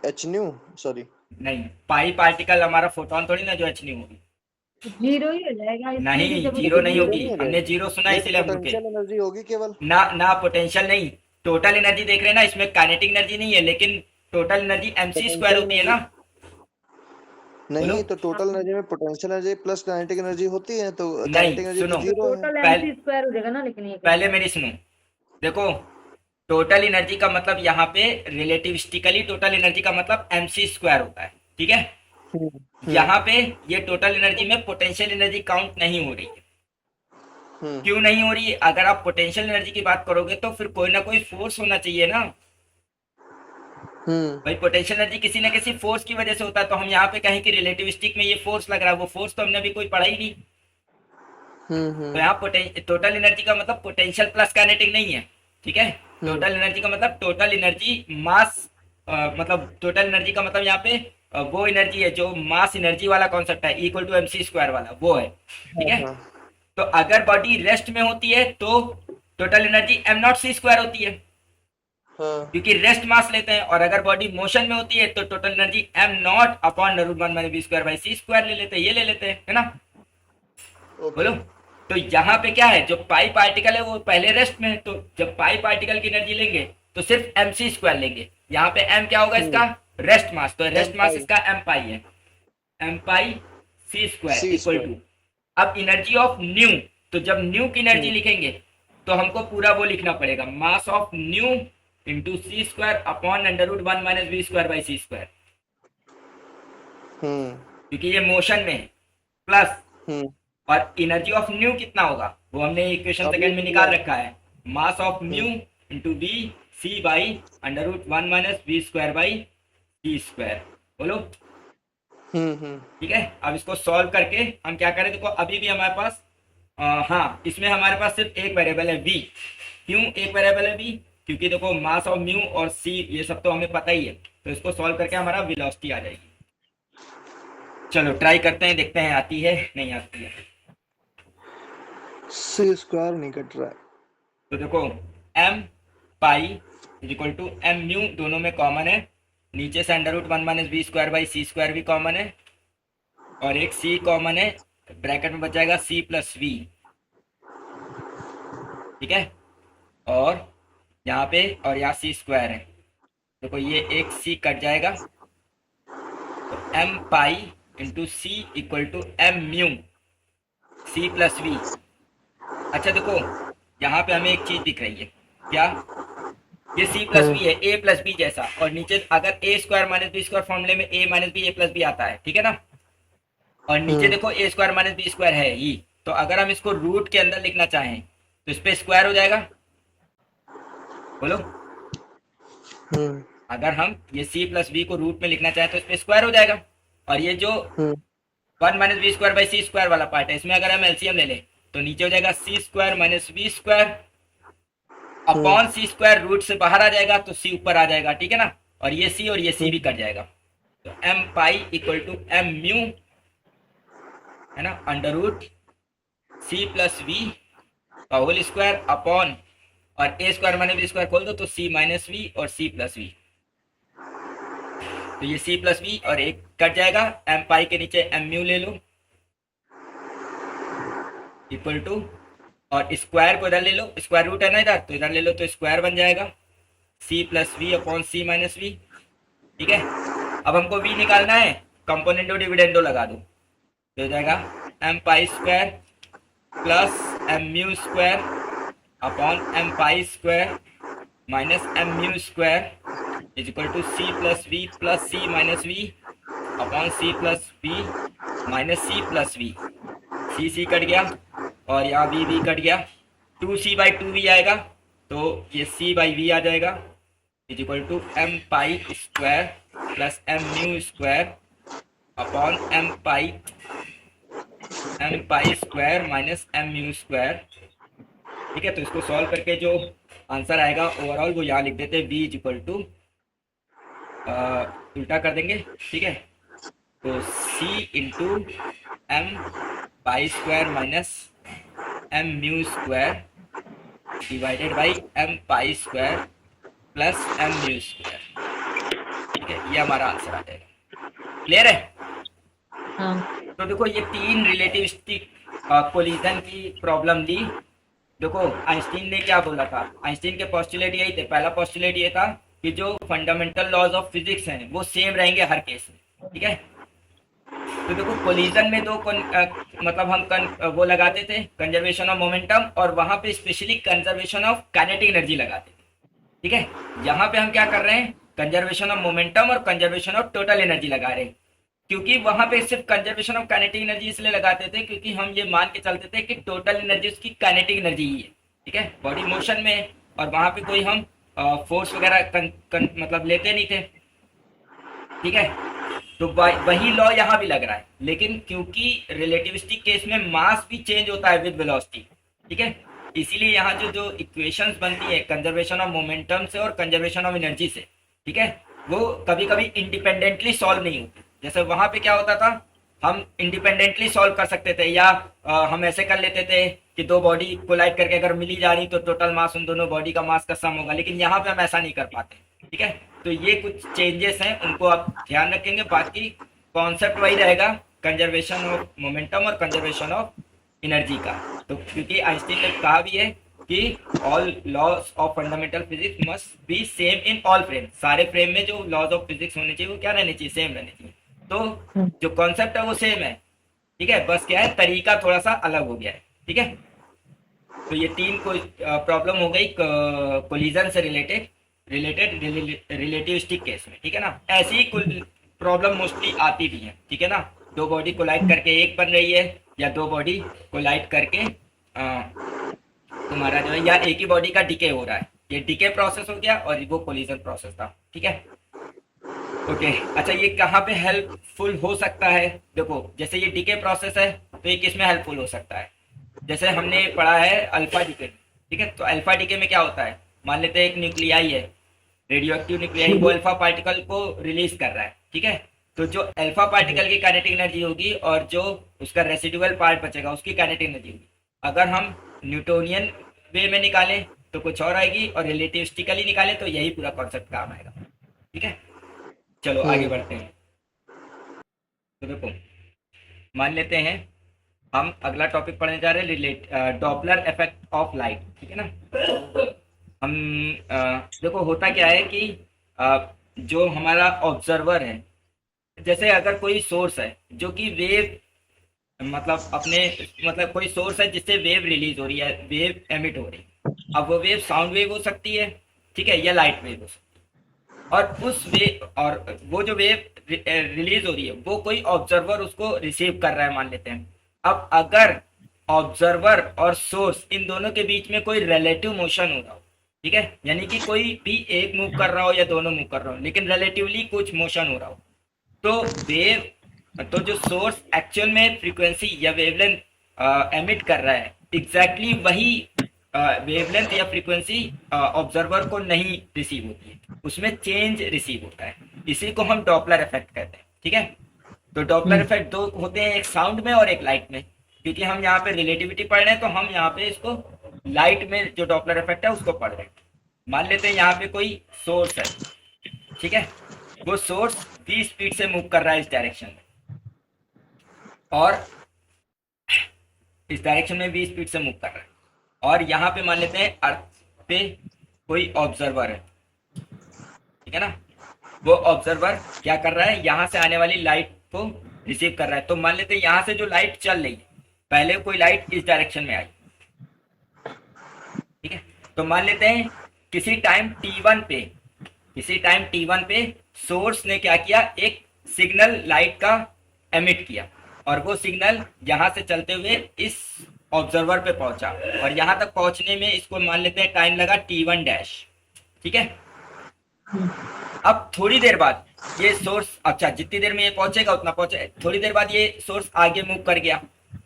एच न्यू, सॉरी नहीं, पाई पार्टिकल हमारा फोटोन थोड़ी ना जो एच नहीं होगी। जीरो ही हो जाएगा इसमें नहीं, भी जब जीरो उसको नहीं जीरो होगी, नहीं हो हमने जाएगा, जीरो सुना ये इसीलिए हम रुके। पोटेंशियल एनर्जी होगी केवल। ना ना, पोटेंशियल नहीं, टोटल एनर्जी देख रहे हैं ना, इसमें काइनेटिक एनर्जी नहीं है, लेकिन टोटल एनर्जी एमसी स्क्वायर होती है ना। बोलो। नहीं तो टोटल एनर्जी में potential energy plus kinetic energy होती है, तो नहीं, काइनेटिक एनर्जी सुनो, तो जीरो है। टोटल पहले- एमसी स्क्वायर हो जाएगा ना, लेकिन ये पहले मेरी सुनो, देखो टोटल एनर्जी का मतलब यहाँ पे रिलेटिविस्टिकली टोटल एनर्जी का मतलब एमसी स्क्वायर होता है, ठीक है। यहाँ पे ये टोटल एनर्जी में पोटेंशियल एनर्जी काउंट नहीं हो रही है। क्यों नहीं हो रही है? अगर आप पोटेंशियल एनर्जी की बात करोगे तो फिर कोई ना कोई फोर्स होना चाहिए ना भाई। पोटेंशियल एनर्जी किसी न किसी फोर्स की वजह से होता है, तो हम यहाँ पे कहें कि रिलेटिविस्टिक में ये फोर्स लग रहा है, वो फोर्स तो हमने अभी कोई पढ़ा ही नहीं। तो यहाँ टोटल एनर्जी का मतलब पोटेंशियल प्लस काइनेटिक नहीं है, ठीक है। टोटल एनर्जी का मतलब टोटल एनर्जी मास, मतलब टोटल एनर्जी का मतलब यहाँ पे वो एनर्जी है जो मास एनर्जी वाला कॉन्सेप्ट है, इक्वल टू एमसी स्क्वायर वाला, वो है, ठीक है। तो अगर बॉडी रेस्ट में होती है तो total energy m not c square होती है, क्योंकि रेस्ट मास लेते हैं। और अगर बॉडी मोशन में होती है तो total energy m not upon √1 minus B square by C square ले लेते हैं, ये ले लेते हैं, है ना। बोलो। तो यहाँ पे क्या है, जो पाई पार्टिकल है वो पहले रेस्ट में है, तो जब पाई पार्टिकल की एनर्जी लेंगे तो सिर्फ एम सी स्क्वायर लेंगे। यहाँ पे एम क्या होगा इसका? रेस्ट मास, तो रेस्ट मास इसका एम पाई है, m pi c square equal to, अब एनर्जी ऑफ न्यू, तो जब न्यू की एनर्जी लिखेंगे तो हमको पूरा वो लिखना पड़ेगा, mass of nu into c square upon √1 minus B square by C square, क्योंकि ये मोशन में है, प्लस और एनर्जी ऑफ न्यू कितना होगा वो हमने इक्वेशन सेकंड में निकाल रखा है, mass of nu into b c by √1 minus B square by C square. बोलो। ठीक है, अब इसको सॉल्व करके हम क्या करें, देखो अभी भी हमारे पास हाँ, इसमें हमारे पास सिर्फ एक वेरिएबल है v। क्यों एक वेरिएबल है v? क्योंकि देखो मास ऑफ म्यू और c ये सब तो हमें पता ही है, तो इसको सॉल्व करके हमारा वेलोसिटी आ जाएगी। चलो ट्राई करते हैं, देखते हैं आती है नहीं आती है। सी स्क्वायर नहीं कट रहा है। तो देखो m pi is equal to m mu, दोनों में कॉमन है, नीचे से √1 minus B square by C square भी कॉमन है, और एक c कॉमन है, ब्रैकेट में बच जाएगा c प्लस वी, ठीक है। और यहाँ पे और यहाँ c स्क्वायर है, देखो ये एक c कट जाएगा, तो m pi into c equal to m mu c plus v. अच्छा देखो यहाँ पे हमें एक चीज दिख रही है, क्या? ये c प्लस वी है, a प्लस बी जैसा, और नीचे अगर a square minus B square फॉर्मूले में a minus b a plus b आता है, ठीक है ना। और नीचे देखो a square minus B square है ही, तो अगर हम इसको रूट के अंदर लिखना चाहें तो इस पे स्क्वायर हो जाएगा। बोलो। अगर हम ये c प्लस बी को रूट में लिखना चाहें तो इस पे स्क्वायर हो जाएगा, और ये जो 1 minus B square by C square वाला पार्ट है, इसमें अगर हम एलसीएम ले लें तो नीचे हो जाएगा c square minus B square upon C square, root से बाहर आ जाएगा तो c ऊपर आ जाएगा, ठीक है ना। और ये c भी कट जाएगा, तो m pi equal to m mu, है ना, अंडर c प्लस वी का होल स्क्वायर अपॉन, और a square minus B square खोल दो तो c माइनस वी और c प्लस वी, तो ये c प्लस वी और एक कट जाएगा, m पाई के नीचे m म्यू ले लो इक्वल टू, और स्क्वायर को इधर ले लो, स्क्वायर रूट है ना इधर, तो इधर ले लो तो स्क्वायर बन जाएगा c plus v upon c minus v, ठीक है। अब हमको v निकालना है, कंपोनेंटो डिविडेंडो लगा दो, तो हो जाएगा m pi square plus m mu square upon m pi square minus m mu square is equal to c plus v plus c minus v upon c plus v minus c plus v, c cut गया और यहाँ v cut गया, 2c by 2v आएगा, तो ये c by v आ जाएगा is equal to m pi square plus m mu square upon m pi m pi square minus m mu square. ठीक है, तो इसको सॉल्व करके जो आंसर आएगा ओवरऑल वो यहाँ लिख देते हैं, v इज इक्वल टू उल्टा कर देंगे। ठीक है, तो c into m pi square minus m mu square divided by m pi square plus m mu square. ठीक है, ये हमारा आंसर आ जाएगा। क्लियर है? हाँ तो देखो ये तीन रिलेटिविस्टिक कोलिजन की प्रॉब्लम ली। देखो आइंस्टीन ने क्या बोला था, आइंस्टीन के पोस्टुलेट यही थे। पहला पोस्टुलेट ये था कि जो फंडामेंटल लॉज ऑफ फिजिक्स हैं वो सेम रहेंगे हर केस में। ठीक है, तो देखो कोलिजन में मतलब हम वो लगाते थे कंजर्वेशन ऑफ मोमेंटम, और वहां पे specially conservation of kinetic energy लगाते थे। ठीक है, यहाँ पे हम क्या कर रहे हैं, कंजर्वेशन ऑफ मोमेंटम और कंजर्वेशन ऑफ टोटल एनर्जी लगा रहे हैं। क्योंकि वहां पे सिर्फ कंजर्वेशन ऑफ काइनेटिक एनर्जी इसलिए लगाते थे क्योंकि हम ये मान के चलते थे कि टोटल एनर्जी उसकी काइनेटिक एनर्जी ही है। ठीक है, बॉडी मोशन में है और वहां पे कोई हम फोर्स वगैरह मतलब लेते नहीं थे। ठीक है, तो वही लॉ यहाँ भी लग रहा है, लेकिन क्योंकि रिलेटिविस्टिक केस में मास भी चेंज होता है विद वेलोसिटी। ठीक है, इसीलिए यहाँ जो जो इक्वेशंस बनती है कंजर्वेशन ऑफ मोमेंटम से और कंजर्वेशन ऑफ एनर्जी से, ठीक है, वो कभी कभी इंडिपेंडेंटली सॉल्व नहीं होती। जैसे वहां पे क्या होता था, हम इंडिपेंडेंटली सॉल्व कर सकते थे, या हम ऐसे कर लेते थे कि दो बॉडी कोलाइड करके अगर मिली जा रही तो टोटल मास उन दोनों बॉडी का मास का सम होगा, लेकिन यहाँ पे हम ऐसा नहीं कर पाते। ठीक है, तो ये कुछ चेंजेस हैं, उनको आप ध्यान रखेंगे। बाकी कॉन्सेप्ट वही रहेगा, कंजर्वेशन ऑफ मोमेंटम और कंजर्वेशन ऑफ एनर्जी का। तो क्योंकि आइंस्टीन ने कहा भी है कि all laws of fundamental physics must be same in all frame. सारे फ्रेम में जो लॉज ऑफ फिजिक्स होने चाहिए वो क्या रहने चाहिए, सेम रहने चाहिए। तो जो कॉन्सेप्ट है वो सेम है। ठीक है, बस क्या है, तरीका थोड़ा सा अलग हो गया है। ठीक है, तो ये तीन प्रॉब्लम हो गई कोलिजन से रिलेटेड रिलेटिविस्टिक केस में। ठीक है ना, ऐसी ही कुछ प्रॉब्लम मोस्टली आती भी है। ठीक है ना, दो बॉडी कोलाइड करके एक बन रही है, या दो बॉडी कोलाइड करके तुम्हारा जो है, या एक ही बॉडी का डिके हो रहा है। ये डिके प्रोसेस हो गया और वो कोलिजन प्रोसेस था। ठीक है, ओके अच्छा, ये कहाँ पे हेल्पफुल हो सकता है? देखो जैसे ये डिके प्रोसेस है तो ये किस में हेल्पफुल हो सकता है? जैसे हमने पढ़ा है अल्फा डिके। ठीक है, तो अल्फा डिके में क्या होता है, मान लेते हैं एक न्यूक्लियाई है, रेडियोएक्टिव न्यूक्लियाई, वो अल्फा पार्टिकल को रिलीज कर रहा है। ठीक है, तो जो अल्फा पार्टिकल की काइनेटिक एनर्जी होगी और जो उसका रेसिडुअल पार्ट बचेगा उसकी काइनेटिक एनर्जी होगी। अगर हम न्यूटोनियन वे में निकालें तो कुछ और आएगी, और रिलेटिविस्टिकली निकालें तो यही पूरा कॉन्सेप्ट काम आएगा। ठीक है, चलो आगे बढ़ते हैं। तो देखो मान लेते हैं हम अगला टॉपिक पढ़ने जा रहे हैं, डॉपलर इफेक्ट ऑफ लाइट। ठीक है ना, हम देखो होता क्या है कि जो हमारा ऑब्जर्वर है, जैसे अगर कोई सोर्स है जो कि वेव मतलब कोई सोर्स है जिससे वेव रिलीज हो रही है, वेव एमिट हो रही है। अब वो वेव साउंड वेव हो सकती है, ठीक है, या लाइट वेव हो सकती है, और वो जो वेव रिलीज हो रही है वो कोई ऑब्जर्वर उसको रिसीव कर रहा है मान लेते हैं। अब अगर ऑब्जर्वर और सोर्स इन दोनों के बीच में कोई रिलेटिव मोशन हो रहा हो, ठीक है, यानी कि कोई भी एक मूव कर रहा हो या दोनों मूव कर रहा हो, लेकिन रिलेटिवली कुछ मोशन हो रहा हो, तो जो सोर्स एक्चुअल में फ्रीक्वेंसी या वेवलेंथ एमिट कर रहा है, एग्जैक्टली वही वेवलेंथ या फ्रीक्वेंसी ऑब्जर्वर को नहीं रिसीव होती है, उसमें चेंज रिसीव होता है। इसी को हम डॉपलर इफेक्ट कहते हैं। ठीक है, तो डॉपलर इफेक्ट दो होते हैं, एक साउंड में और एक लाइट में। क्योंकि हम यहाँ पे रिलेटिविटी पढ़ रहे हैं तो हम यहाँ पे इसको लाइट में जो डॉपलर इफेक्ट है उसको पढ़ रहे हैं। मान लेते हैं यहाँ पे कोई सोर्स है, ठीक है, वो सोर्स v स्पीड से मूव कर रहा है इस डायरेक्शन में, और इस डायरेक्शन में v स्पीड से मूव कर रहा है, और यहाँ पे मान लेते हैं अर्थ पे कोई ऑब्जर्वर है। ठीक है ना, वो ऑब्जर्वर क्या कर रहा है, यहाँ से आने वाली लाइट को रिसीव कर रहा है। तो मान लेते हैं यहाँ से जो लाइट चल रही है, पहले कोई लाइट इस डायरेक्शन में आई, ठीक है, तो मान लेते हैं किसी टाइम t1 पे सोर्स ने क्या किया, एक सिग्नल लाइट का एमिट किया, और वो सिग्नल यहाँ से चलते हुए इस ऑब्जर्वर पे पहुंचा, और यहाँ तक पहुंचने में इसको मान लेते हैं टाइम लगा t1 डैश। ठीक है, अब थोड़ी देर बाद ये सोर्स, अच्छा जितनी देर में ये पहुंचेगा उतना पहुंचे, थोड़ी देर बाद ये सोर्स आगे मूव कर गया,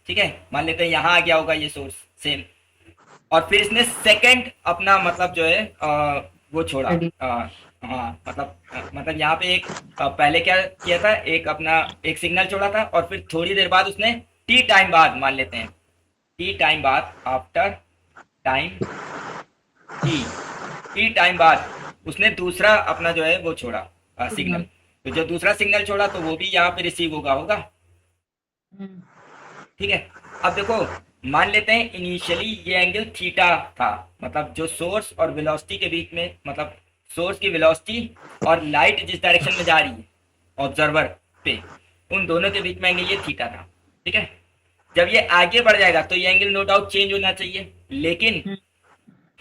ठीक है, मान लेते हैं यहाँ आ गया होगा ये सोर्स सेम, और फिर इसने सेकंड अपना मतलब जो है वो छोड़ा। हाँ मतलब यहाँ पे एक पहले क्या किया था, एक अपना एक सिग्नल छोड़ा था, और फिर थोड़ी देर बाद उसने टी टाइम बाद, मान लेते हैं टी टाइम बाद, आफ्टर टाइम टी टाइम बाद उसने दूसरा अपना जो है वो छोड़ा सिग्नल। तो जो दूसरा सिग्नल छोड़ा तो वो भी यहाँ पे रिसीव होगा। ठीक है, अब देखो मान लेते हैं इनिशियली ये एंगल थीटा था, मतलब जो सोर्स और वेलोसिटी के बीच में, मतलब सोर्स की वेलोसिटी और लाइट जिस डायरेक्शन में जा रही है ऑब्जर्वर पे, उन दोनों के बीच में एंगल ये थीटा था। ठीक है, जब ये आगे बढ़ जाएगा तो ये एंगल नो डाउट चेंज होना चाहिए, लेकिन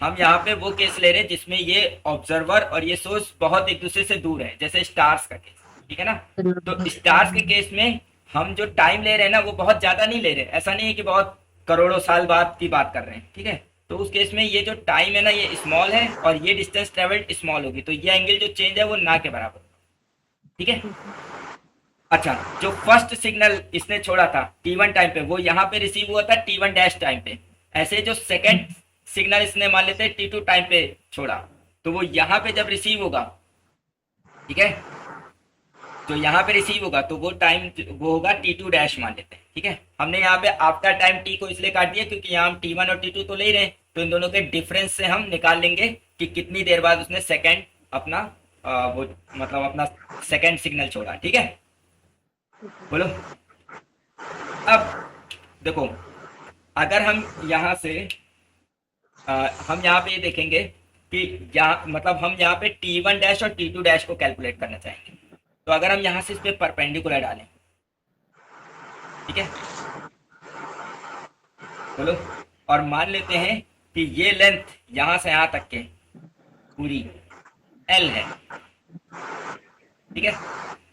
हम यहाँ पे वो केस ले रहे हैं जिसमें ये ऑब्जर्वर और ये सोर्स बहुत एक दूसरे से दूर है, जैसे स्टार्स का केस। ठीक है ना, तो स्टार्स के केस में हम जो टाइम ले रहे हैं ना वो बहुत ज्यादा नहीं ले रहे, ऐसा नहीं है कि बहुत करोड़ों साल बाद की बात कर रहे हैं। ठीक है, तो उस केस में ये जो टाइम है ना ये स्मॉल है और ये डिस्टेंस ट्रेवल्ड स्मॉल होगी, तो ये एंगल जो चेंज है वो ना के बराबर। ठीक है, अच्छा जो फर्स्ट सिग्नल इसने छोड़ा था T1 टाइम पे, वो यहाँ पे रिसीव हुआ था T1 डैश टाइम पे। ऐसे जो सेकंड सिग्नल इसने मान लेते T2 टाइम पे छोड़ा, तो वो यहाँ पे जब रिसीव होगा, ठीक है, तो यहाँ पे रिसीव होगा तो वो टाइम वो होगा T2 डैश मान लेते हैं। ठीक है, हमने यहाँ पे आफ्टर टाइम T को इसलिए काट दिया क्योंकि यहाँ हम T1 और T2 तो ले रहे हैं, तो इन दोनों के डिफरेंस से हम निकाल लेंगे कि कितनी देर बाद उसने सेकंड अपना वो मतलब अपना सेकंड सिग्नल छोड़ा। ठीक है, बोलो। अब देखो अगर हम यहाँ से हम यहाँ पे ये देखेंगे कि यहाँ मतलब हम यहाँ पे T1 डैश और T2 डैश को कैलकुलेट करना चाहेंगे, तो अगर हम यहाँ से इस पे परपेंडिकुलर डालें, ठीक है, बोलो, और मान लेते हैं कि ये लेंथ यहाँ से यहाँ तक के पूरी L है। ठीक है,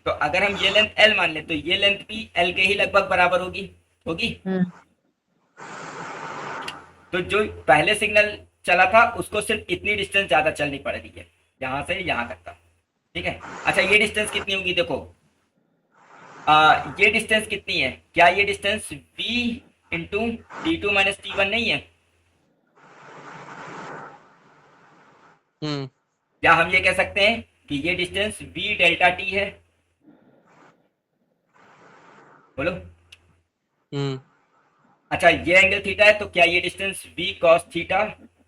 तो अगर हम ये लेंथ L मान ले तो ये लेंथ भी L के ही लगभग बराबर होगी। तो जो पहले सिग्नल चला था उसको सिर्फ इतनी डिस्टेंस ज्यादा चलनी पड़ रही है, यहाँ से यहाँ तक का। ठीक है, अच्छा ये डिस्टेंस कितनी होगी, देखो ये डिस्टेंस कितनी है, क्या ये distance v into T2 minus T1 नहीं है? क्या हम ये कह सकते हैं कि ये डिस्टेंस v डेल्टा t है? बोलो। अच्छा ये एंगल थीटा है, तो क्या ये distance v cos theta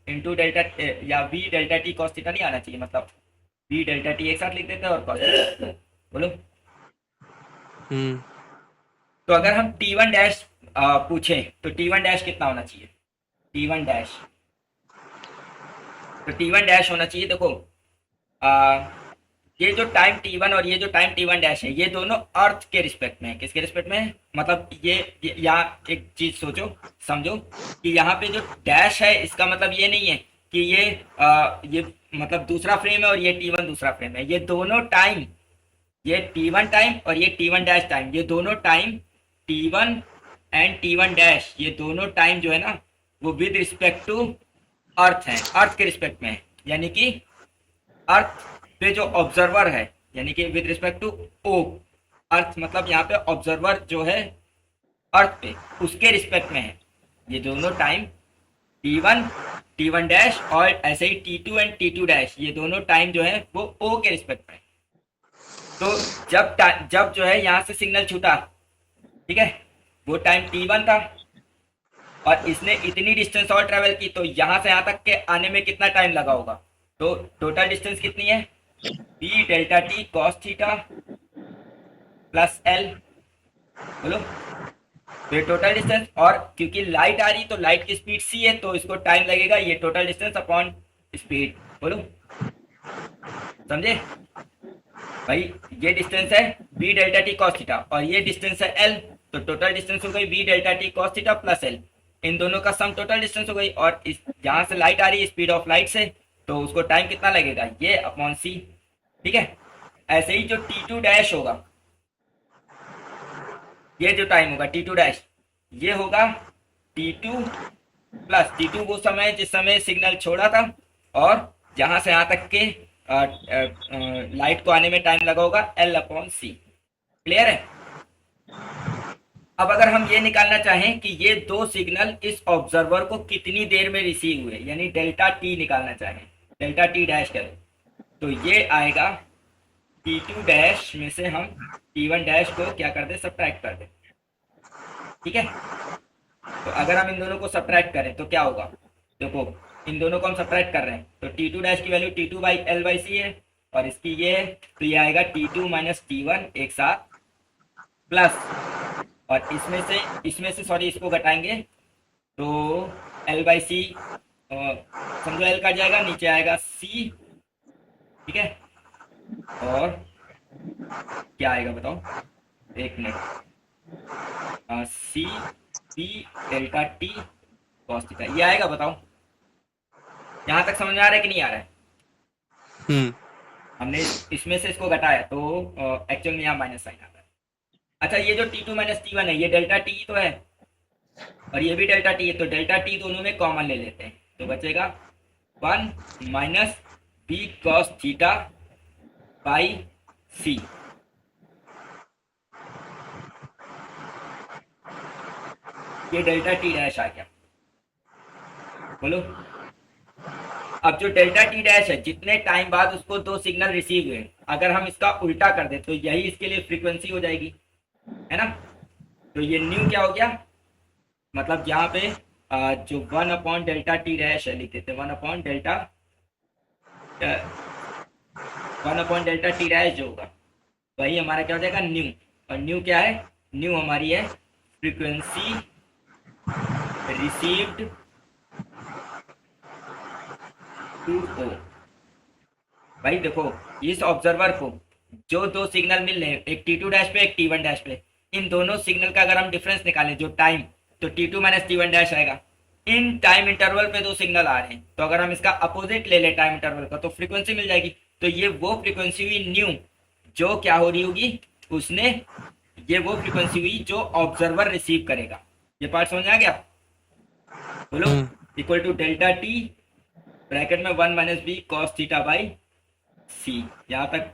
into delta या v delta t cos theta नहीं आना चाहिए, मतलब v डेल्टा t एक साथ लिख देते हैं और cos। बोलो। तो अगर हम T1 डैश पूछें तो T1 डैश कितना होना चाहिए, T1 डैश, तो T1 डैश होना चाहिए, देखो ये जो टाइम T1 और ये जो टाइम T1 डैश है ये दोनों अर्थ के रिस्पेक्ट में है। किसके रिस्पेक्ट में है, मतलब ये यहाँ एक चीज सोचो समझो कि यहाँ पे जो डैश है इसका मतलब ये नहीं है कि ये मतलब दूसरा फ्रेम है और ये T1 दूसरा फ्रेम है, ये दोनों टाइम, ये T1 टाइम और ये T1 डैश टाइम, ये दोनों time T1 and T1 dash, ये दोनों टाइम जो है ना वो विद रिस्पेक्ट टू अर्थ है, अर्थ के रिस्पेक्ट में है, यानी कि अर्थ पे जो ऑब्जर्वर है, यानी कि विद रिस्पेक्ट टू ओ, अर्थ मतलब यहाँ पे ऑब्जर्वर जो है अर्थ पे उसके रिस्पेक्ट में है। ये दोनों टाइम T1 डैश और ऐसे ही T2 एंड T2 डैश, ये दोनों टाइम जो है वो ओ के रिस्पेक्ट में है। तो जब जो है यहाँ से सिग्नल छूटा, ठीक है, वो टाइम T1 था और इसने इतनी डिस्टेंस और ट्रेवल की, तो यहाँ से यहाँ तक के आने में कितना टाइम लगा होगा, तो टोटल डिस्टेंस कितनी है, v delta t cos theta plus L। बोलो, तो ये टोटल डिस्टेंस, और क्योंकि लाइट आ रही तो लाइट की स्पीड c है तो इसको टाइम लगेगा, ये टोटल डिस्टेंस अपॉन स्पीड। बोलो, समझे भाई, ये डिस्टेंस है v delta t cos theta और ये डिस्टेंस है L, तो टोटल डिस्टेंस हो गई v delta t cos theta plus L, इन दोनों का सम टोटल डिस्टेंस हो गई, और इस जहां से लाइट आ रही है स्पीड ऑफ लाइट से, तो उसको टाइम कितना लगेगा, ये अपॉन c। ठीक है, ऐसे ही जो T2 डैश होगा, ये जो टाइम होगा T2 डैश, ये होगा T2 प्लस T2 वो समय जिस समय सिग्नल छोड़ा था और जहां से यहां तक के लाइट को आने में टाइम लगा होगा L अपॉन c। क्लियर है? अब अगर हम ये निकालना चाहें कि ये दो सिग्नल इस ऑब्जर्वर को कितनी देर में रिसीव हुए, यानी डेल्टा टी निकालना चाहें, डेल्टा टी डैश करें, तो ये आएगा टी टू डैश में से हम टी वन डैश को क्या कर दें, सब्ट्रैक्ट कर दें। ठीक है, तो अगर हम इन दोनों को सब्ट्रैक्ट करें तो क्या होगा, देखो इन दोनों को हम सब्ट्रैक्ट कर रहे हैं, तो टी टू डैश की value T two by L by C है और इसकी ये है, तो ये आएगा T two minus T one एक साथ प्लस, और इसमें से सॉरी इसको घटाएंगे तो एल बाई सी, समझो एल कट जाएगा, नीचे आएगा सी। ठीक है, और क्या आएगा बताओ, एक minute, c p delta t cos theta, ये आएगा बताओ। यहाँ तक समझ में आ रहा है कि नहीं आ रहा है? हमने इसमें से इसको घटाया तो एक्चुअल में यहाँ माइनस साइन आता है। अच्छा, ये जो t two minus T one है ये डेल्टा टी तो है और ये भी डेल्टा टी है, तो डेल्टा टी दोनों में कॉमन ले लेते हैं, तो बचेगा 1 minus B cos theta by C. ये डेल्टा टी डैश आ गया, बोलो। अब जो डेल्टा टी डैश है, जितने टाइम बाद उसको दो सिग्नल रिसीव हुए, अगर हम इसका उल्टा कर दें तो यही इसके लिए फ्रीक्वेंसी हो जाएगी, है ना। तो ये न्यू क्या हो गया, मतलब यहाँ पे जो 1 अपॉन डेल्टा टी डैश है लिख देते हैं, 1 अपॉन डेल्टा टी डैश जो होगा वही हमारा क्या हो जाएगा, न्यू। और न्यू क्या है, न्यू हमारी है फ्रीक्वेंसी रिसीव्ड टू ओ। भाई देखो, इस ऑब्जर्वर को जो दो सिग्नल मिल रहे हैं, एक टी टू डैश पे एक टी वन डैश पे, इन दोनों सिग्नल का अगर हम डिफरेंस निकालें जो टाइम, तो T two minus T one dash आएगा। इन टाइम इंटरवल पे दो सिग्नल आ रहे हैं, तो अगर हम इसका अपोजिट ले लें टाइम इंटरवल का तो फ्रीक्वेंसी मिल जाएगी। तो ये वो फ्रीक्वेंसी हुई न्यू, जो क्या हो रही होगी उसने, ये वो फ्रीक्वेंसी हुई जो ऑब्जर्वर रिसीव करेगा। ये पार्ट समझ आ गया, बोलो। Equal to delta T bracket में 1 minus B cos theta by C. यहाँ तक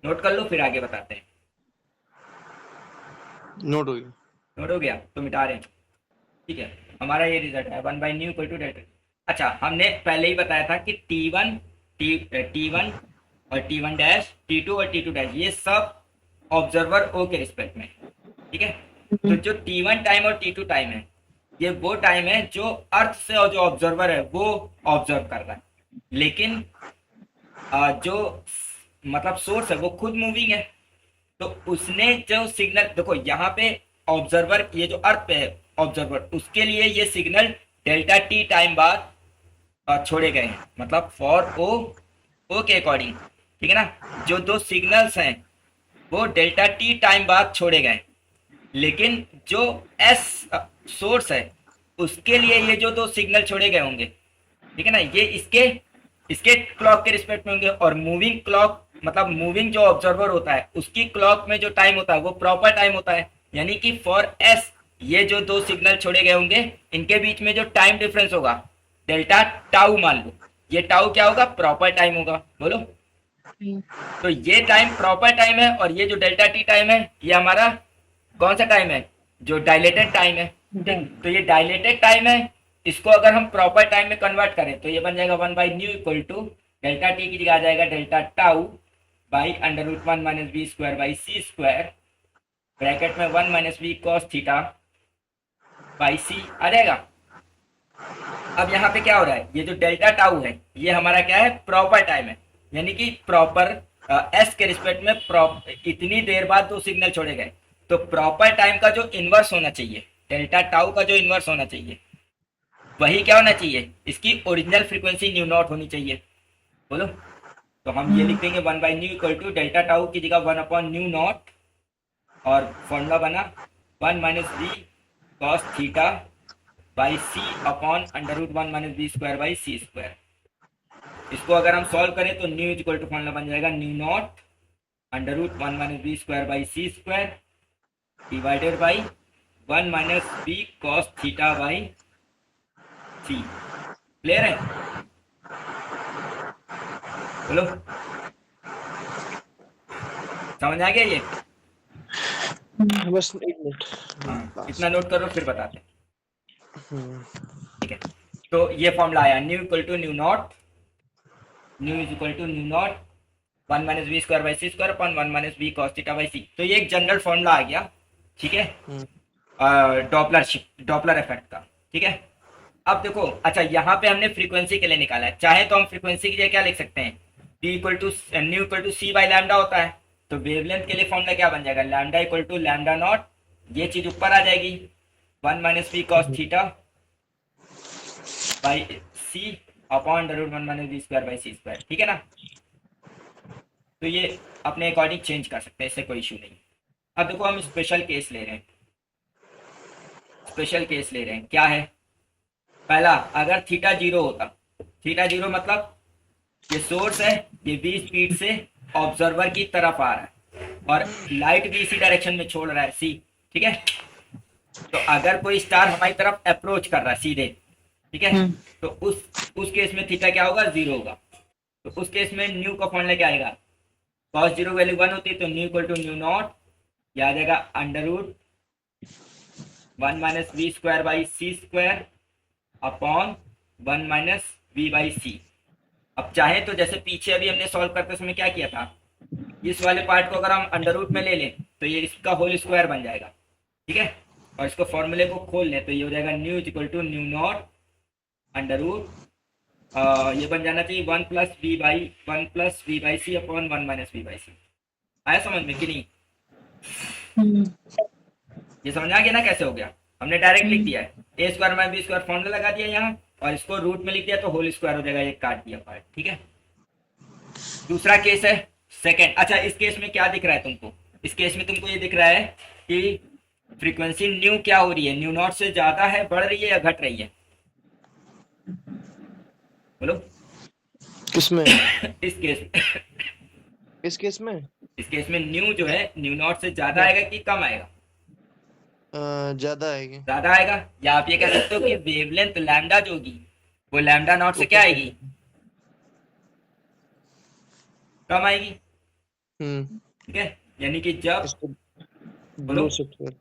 नोट कर लो, फिर आगे बताते हैं। नोट हो गया। नोट हो गया तो मिटा रहे हैं। ठीक है, हमारा ये रिजल्ट है 1 by nu equal to delta. अच्छा, हमने पहले ही बताया था कि T1 और T1 डैश, T2 और T2 डैश, ये सब ऑब्जर्वर O के रिस्पेक्ट में। ठीक है, तो जो T1 टाइम और T2 टाइम है, ये वो टाइम है जो अर्थ से और जो ऑब्जर्वर है वो ऑब्जर्व कर रहा है, लेकिन जो मतलब सोर्स है वो खुद मूविंग है। तो उसने जो सिग्नल, देखो यहाँ पे ऑब्जर्वर, ये जो अर्थ पे है ऑब्जर्वर, उसके लिए ये सिग्नल डेल्टा टी टाइम बाद छोड़े गए हैं, मतलब फॉर ओ के अकॉर्डिंग। ठीक है ना, जो दो सिग्नल्स हैं वो डेल्टा टी टाइम बाद छोड़े गए, लेकिन जो एस सोर्स है उसके लिए ये जो दो सिग्नल छोड़े गए होंगे, ठीक है ना, ये इसके क्लॉक के रिस्पेक्ट में होंगे। और मूविंग क्लॉक मतलब मूविंग जो ऑब्जर्वर होता है उसकी क्लॉक में जो टाइम होता है वो प्रॉपर टाइम होता है, यानी कि फॉर एस ये जो दो सिग्नल छोड़े गए होंगे इनके बीच में जो टाइम डिफरेंस होगा डेल्टा टाउ मान लो, ये टाउ क्या होगा, प्रॉपर टाइम होगा, बोलो। तो ये टाइम प्रॉपर टाइम है और ये जो डेल्टा टी टाइम है ये हमारा कौन सा टाइम है, जो डायलेटेड टाइम है। तो ये डायलेटेड टाइम है, इसको अगर हम प्रॉपर टाइम में कन्वर्ट करें तो ये बन जाएगा 1 by nu equal to delta T की जगह आ जाएगा delta tau by under root 1 minus B square by C square bracket में 1 minus B cos theta by C आ जाएगा। अब यहाँ पे क्या हो रहा है, ये जो डेल्टा टाउ है ये हमारा क्या है, प्रॉपर टाइम है, यानी कि प्रॉपर एस के रिस्पेक्ट में इतनी देर बाद दो सिग्नल छोड़े गए। तो प्रॉपर टाइम का जो इनवर्स होना चाहिए, डेल्टा टाउ का जो इनवर्स होना चाहिए वही क्या होना चाहिए, इसकी ओरिजिनल फ्रीक्वेंसी न्यू नॉट होनी चाहिए, बोलो। तो हम ये लिख देंगे 1 by nu equal to delta tau की जगह 1 अपॉन न्यू नॉट और फॉर्मूला बना 1 minus B cos theta by C upon under root 1 minus B square by C square. इसको अगर हम सॉल्व करें तो न्यू इक्वल टू फॉर्मूला बन जाएगा nu not under root 1 minus B square by C square divided by 1 minus B cos theta by c. Clear है, बोलो, समझ आ गया ये। बस एक मिनट। हाँ, बस। इतना नोट करो फिर बताते हैं। हम्म, ठीक है, तो ये फॉर्मूला आया nu equal to nu naught, nu is equal to nu naught one minus we square by C square upon one minus we cos theta by C. तो ये एक जनरल फॉर्मूला आ गया, ठीक है, hmm, Doppler shift, Doppler effect का। ठीक है, अब देखो, अच्छा यहाँ पे हमने फ्रीक्वेंसी के लिए निकाला है, चाहे तो हम फ्रीक्वेंसी की जगह क्या लिख सकते हैं, p equal to nu equal to c by lambda होता है। तो वेवलेंथ के लिए फॉर्मूला क्या बन जाएगा, lambda equal to lambda not, ये चीज ऊपर आ जाएगी, one minus we cos theta by C upon root one minus we square by C square. ठीक है ना, तो ये अपने अकॉर्डिंग चेंज कर सकते हैं, इससे कोई इशू नहीं। अब देखो हम स्पेशल केस ले रहे हैं, स्पेशल केस ले रहे हैं, क्या है, पहला, अगर थीटा जीरो होता, थीटा जीरो मतलब ये सोर्स है, ये v स्पीड से ऑब्जर्वर की तरफ आ रहा है और लाइट भी इसी डायरेक्शन में छोड़ रहा है c। ठीक है, तो अगर कोई स्टार हमारी तरफ अप्रोच कर रहा है सीधे, ठीक है, तो उस केस में थीटा क्या होगा, जीरो होगा। तो उस केस में न्यू का फॉर्मूला क्या आएगा, कॉस जीरो वैल्यू वन होती है तो nu equal to nu naught, यह आ जाएगा under root one minus we square by C square upon one minus V by C. अब चाहे तो जैसे पीछे अभी हमने सॉल्व करते समय क्या किया था, इस वाले पार्ट को अगर हम अंडर रूट में ले लें तो ये इसका होल स्क्वायर बन जाएगा। ठीक है, और इसको फॉर्मूले को खोल लें तो ये हो जाएगा nu is equal to nu not under root, ये बन जाना चाहिए one plus V by C upon one minus V by C. आया समझ में कि नहीं, ये समझ आ गया ना कैसे हो गया, हमने डायरेक्ट लिख दिया है, A square minus B square formula लगा दिया यहाँ और इसको रूट में लिख दिया तो होल स्क्वायर हो जाएगा, ये काट दिया पार्ट। ठीक है, दूसरा केस है सेकंड। अच्छा, इस केस में क्या दिख रहा है तुमको, इस केस में तुमको ये दिख रहा है कि फ्रीक्वेंसी न्यू क्या हो रही है, न्यू नॉट से ज्यादा है, बढ़ रही है या घट रही है, बोलो। किसमें? इस केस में इस केस में इस केस में न्यू जो है न्यू नॉट से ज्यादा आएगा कि कम आएगा, ज्यादा आएगी। ज्यादा आएगा, या आप ये कह सकते हो कि वेवलेंथ लैम्डा जो होगी वो लैम्डा नॉट से वो क्या आएगी, कम आएगी। हम्म, ठीक है, यानी कि जब, इसको बोलो, ब्लू शिफ्ट कर।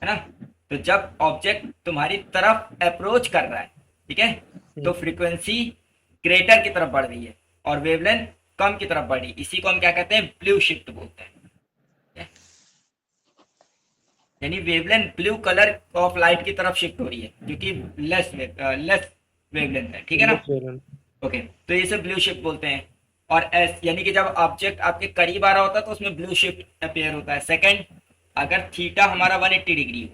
है ना, तो जब ऑब्जेक्ट तुम्हारी तरफ अप्रोच कर रहा है, ठीक है, तो फ्रीक्वेंसी ग्रेटर की तरफ बढ़ रही है और वेवलेंथ कम की तरफ बढ़ रही है, इसी को हम क्या कहते हैं, ब्लू शिफ्ट बोलते हैं। यानी wavelength blue colour of light की तरफ शिफ्ट हो रही है क्योंकि लेस वेवलेंथ है। ठीक है ना, ओके, तो इसे ब्लू शिफ्ट बोलते हैं। और एस यानी कि जब ऑब्जेक्ट आपके करीब आ रहा होता है तो उसमें ब्लू शिफ्ट अपेयर होता है। सेकंड, अगर थीटा हमारा 180 डिग्री हो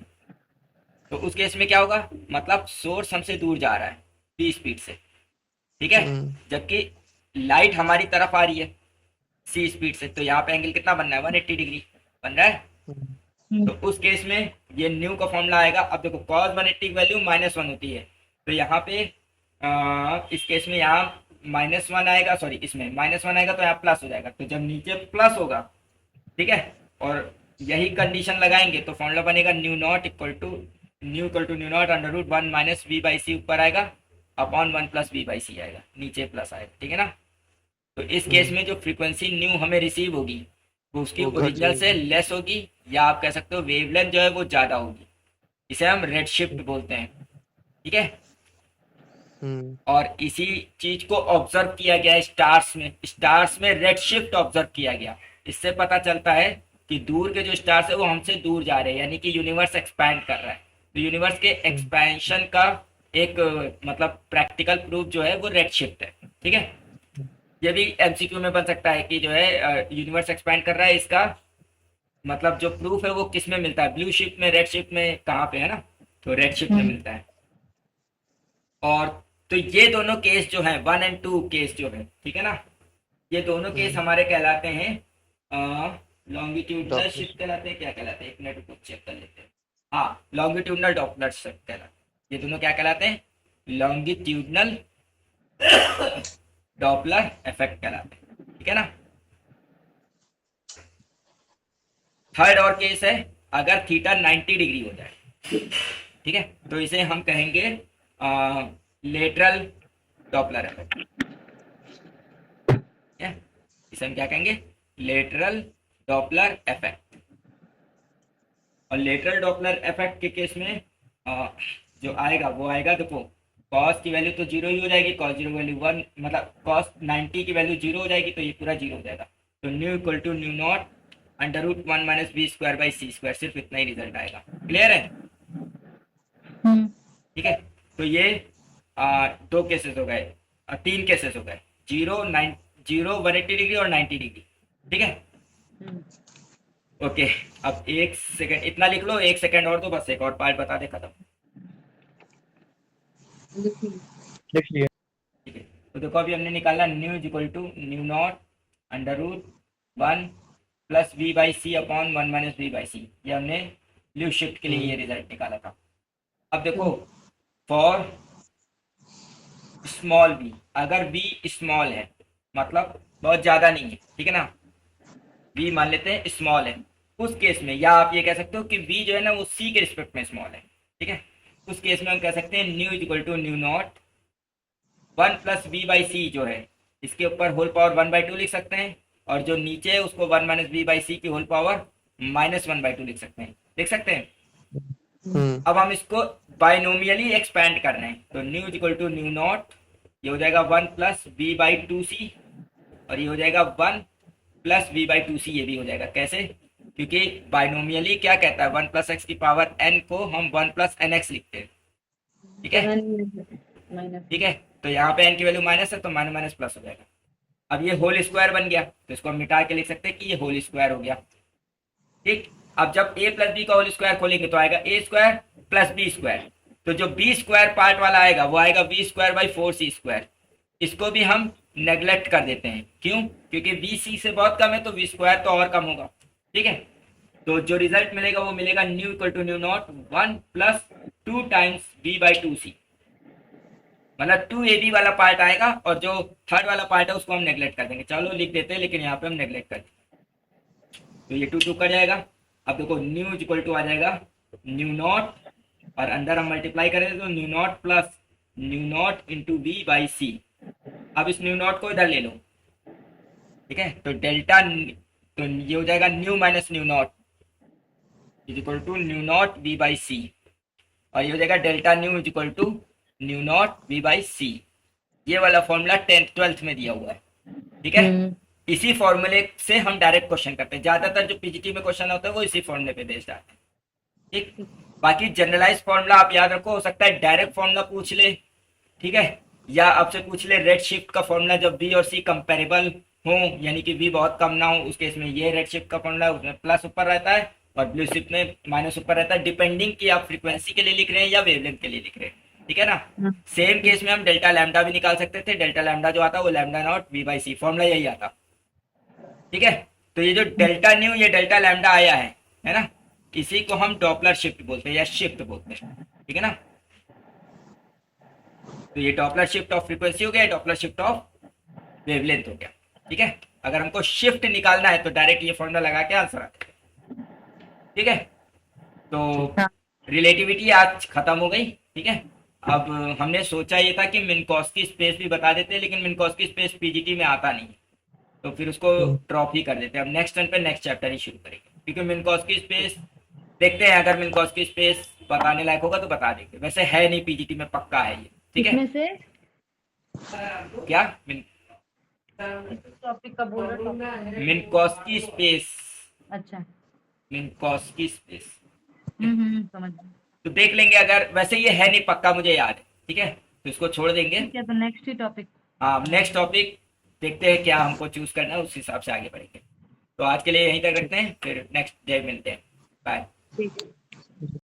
तो उस केस में क्या होगा, मतलब सोर्स हमसे दूर जा रहा है v स्पीड से, ठीक है, जबकि लाइट हमारी तरफ आ रही है c स्पीड से, तो यहाँ पे एंगल कितना बनना है, 180 डिग्री बन रहा है। तो उस केस में ये न्यू का फॉर्मूला आएगा। अब देखो cos 180 की वैल्यू -1 होती है, तो यहाँ पे इस केस में यहाँ -1 आएगा, सॉरी इसमें -1 आएगा तो यहाँ प्लस हो जाएगा, तो जब नीचे प्लस होगा, ठीक है, और यही कंडीशन लगाएंगे तो फॉर्मूला बनेगा nu naught equal to nu not under root one minus V by C ऊपर आएगा upon one plus V by C आएगा, नीचे प्लस आएगा। ठीक है ना, तो इस केस में जो फ्रीक्वेंसी न्यू हमें रिसीव होगी वो उसकी ओरिजिनल से लेस होगी, या आप कह सकते हो वेवलेंथ जो है वो ज्यादा होगी, इसे हम रेड शिफ्ट बोलते हैं। ठीक है, और इसी चीज को ऑब्जर्व किया गया स्टार्स में रेड शिफ्ट ऑब्जर्व किया गया। इससे पता चलता है कि दूर के जो स्टार्स है वो हमसे दूर जा रहे हैं, यानी कि यूनिवर्स एक्सपैंड कर रहा है। तो यूनिवर्स के एक्सपेंशन का एक मतलब प्रैक्टिकल प्रूफ जो है वो रेड शिफ्ट है। ठीक है, ये भी एमसीक्यू में बन सकता है कि जो है यूनिवर्स एक्सपैंड कर रहा है, इसका मतलब जो प्रूफ है वो किस में मिलता है, ब्लू शिफ्ट में, रेड शिफ्ट में, कहाँ पे, है ना, तो रेड शिफ्ट में मिलता है। और तो ये दोनों केस जो है 1 और 2 केस जो है, ठीक है ना, ये दोनों केस हमारे कहलाते हैं लॉन्गिट्यूडनल शिफ्ट कहलाते हैं। क्या कहलाते हैं, एक मिनट को चेक कर लेते हैं। हाँ, लॉन्गिट्यूडनल डॉपलर शिफ्ट कहलाते हैं। ये दोनों क्या कहलाते हैं, लॉन्गिट्यूडनल डॉपलर इफेक्ट कहलाते हैं। ठीक है ना, थर्ड और केस है अगर थीटा 90 डिग्री हो जाए, ठीक है, तो इसे हम कहेंगे लेटरल डॉपलर इफेक्ट। इसे हम क्या कहेंगे, लेटरल डॉपलर इफेक्ट। और लेटरल डॉपलर इफेक्ट के केस में जो आएगा वो आएगा, देखो कॉस की वैल्यू तो जीरो ही हो जाएगी, कॉस जीरो वैल्यू वन, मतलब कॉस 90 की वैल्यू जीरो हो जाएगी, तो ये पूरा जीरो हो जाएगा। तो nu equal to nu not under root one minus B square by C square, सिर्फ इतना ही रिजल्ट आएगा। क्लियर है? ठीक है, तो ये दो केसेस हो गए, तीन केसेस हो गए, जीरो 180 डिग्री और 90 डिग्री। ठीक है, ओके। अब एक सेकंड इतना लिख लो, एक सेकंड और, तो बस एक और पार्ट बता दे, खत्म। लिख लिया। ठीक है, तो देखो अभी हमने निकाला nu is equal to nu not under root one plus V by C upon one minus V by C, ये हमने ल्यू शिफ्ट के लिए ये रिजल्ट निकाला था। अब देखो फॉर स्मॉल वी, अगर वी स्मॉल है मतलब बहुत ज्यादा नहीं है, ठीक है ना, वी मान लेते हैं स्मॉल है, उस केस में, या आप ये कह सकते हो कि वी जो है ना वो सी के रिस्पेक्ट में स्मॉल है, ठीक है, उस केस में हम कह सकते हैं nu is equal to nu naught one plus V by C जो है इसके ऊपर whole power one by two लिख सकते हैं, और जो नीचे है उसको one minus V by C की whole power minus one by two लिख सकते हैं, लिख सकते हैं। अब हम इसको बाइनोमियली एक्सपैंड कर रहे हैं, तो nu is equal to nu naught, ये हो जाएगा one plus V by two C, और ये हो जाएगा one plus V by two C, ये भी हो जाएगा। कैसे? क्योंकि बाइनोमियली क्या कहता है, वन प्लस एक्स की पावर एन को हम वन प्लस एन एक्स लिखते हैं, ठीक है, ठीक है, तो यहाँ पे एन की वैल्यू माइनस है तो माइनस माइनस प्लस हो जाएगा। अब ये होल स्क्वायर बन गया, तो इसको हम मिटा के लिख सकते हैं कि ये होल स्क्वायर हो गया। ठीक, अब जब ए प्लस बी का होल स्क्वायर खोलेंगे तो आएगा a square plus b square, तो जो बी स्क्वायर पार्ट वाला आएगा वो आएगा v square by four c square, इसको भी हम नेग्लेक्ट कर देते हैं। क्यों? क्योंकि वी सी से बहुत कम है तो वी स्क्वायर तो और कम होगा। ठीक है, तो जो रिजल्ट मिलेगा वो मिलेगा nu equal to nu naught one plus two times V by two C, मतलब टू ए बी वाला पार्ट आएगा, और जो थर्ड वाला पार्ट है उसको हम नेग्लेक्ट कर देंगे। चलो लिख देते हैं, लेकिन यहाँ पे हम नेग्लेक्ट कर देंगे, तो ये टू टू कर जाएगा। अब देखो न्यू इज इक्वल टू आ जाएगा न्यू नॉट, और अंदर हम मल्टीप्लाई करेंगे तो nu naught plus nu naught into V by C. अब इस न्यू नॉट को इधर ले लो, ठीक है, तो डेल्टा, तो ये हो जाएगा nu minus nu naught is equal to nu naught we by C, और ये हो जाएगा delta nu is equal to nu naught we by C. ये वाला फॉर्मूला 10th-12th में दिया हुआ है, ठीक है। इसी फॉर्मूले से हम डायरेक्ट क्वेश्चन करते हैं, ज्यादातर जो पीजीटी में क्वेश्चन होता है वो इसी फॉर्मूले पे बेस्ड आता है। ठीक, बाकी जनरलाइज फॉर्मूला आप याद रखो, हो सकता है डायरेक्ट फॉर्मूला पूछ ले, ठीक है, या आपसे पूछ ले रेड शिफ्ट का फॉर्मूला, जब बी और सी कंपेरेबल हो, यानी कि बी बहुत कम ना हो, उस केस में ये रेड शिफ्ट का फॉर्मूला उसमें प्लस ऊपर रहता है और ब्लू शिफ्ट में माइनस ऊपर रहता है, डिपेंडिंग कि आप फ्रीक्वेंसी के लिए लिख रहे हैं या वेवलेंथ के लिए लिख रहे हैं, ठीक है ना। सेम केस में हम डेल्टा लैम्डा भी निकाल सकते थे, डेल्टा लैम्डा जो आता है वो lambda not we by c, formula यही आता, ठीक है। तो ये जो डेल्टा न्यू, ये डेल्टा लैम्डा आया है ना, इसी को हम डॉपलर शिफ्ट बोलते हैं या शिफ्ट बोलते हैं, ठीक है ना। तो ये डॉपलर शिफ्ट ऑफ फ्रीक्वेंसी हो गया, डॉपलर शिफ्ट ऑफ वेवलेंथ हो गया, ठीक है। अगर हमको शिफ्ट निकालना है तो डायरेक्ट ये फॉर्मूला लगा के आंसर आता है, ठीक है। तो रिलेटिविटी आज खत्म हो गई, ठीक है। अब हमने सोचा ये था कि मिनकॉस्की स्पेस भी बता देते, लेकिन मिनकॉस्की स्पेस पीजीटी में आता नहीं, तो फिर उसको ड्रॉप ही कर देते हैं। अब नेक्स्ट टर्न पे नेक्स्ट चैप्टर ही शुरू करेंगे, क्योंकि मिनकॉस्की स्पेस देखते हैं, अगर मिनकॉस्की स्पेस बताने लायक होगा तो बता देंगे, वैसे है नहीं पीजीटी में, पक्का है ये, ठीक है। से क्या टॉपिक का बोल रहा था? मिनकॉस्की स्पेस, अच्छा, मिनकॉस्की स्पेस, समझ गई। तो देख लेंगे, अगर वैसे ये है नहीं पक्का मुझे याद है, ठीक है, तो इसको छोड़ देंगे। ठीक है, तो नेक्स्ट ही टॉपिक। हाँ, नेक्स्ट टॉपिक देखते हैं क्या हमको चूज करना है, उस हिसाब से आगे बढ़ेंगे। तो आज के लिए यहीं तक रखते हैं, फिर नेक्स्ट डे मिलते हैं, बाय। ठीक है।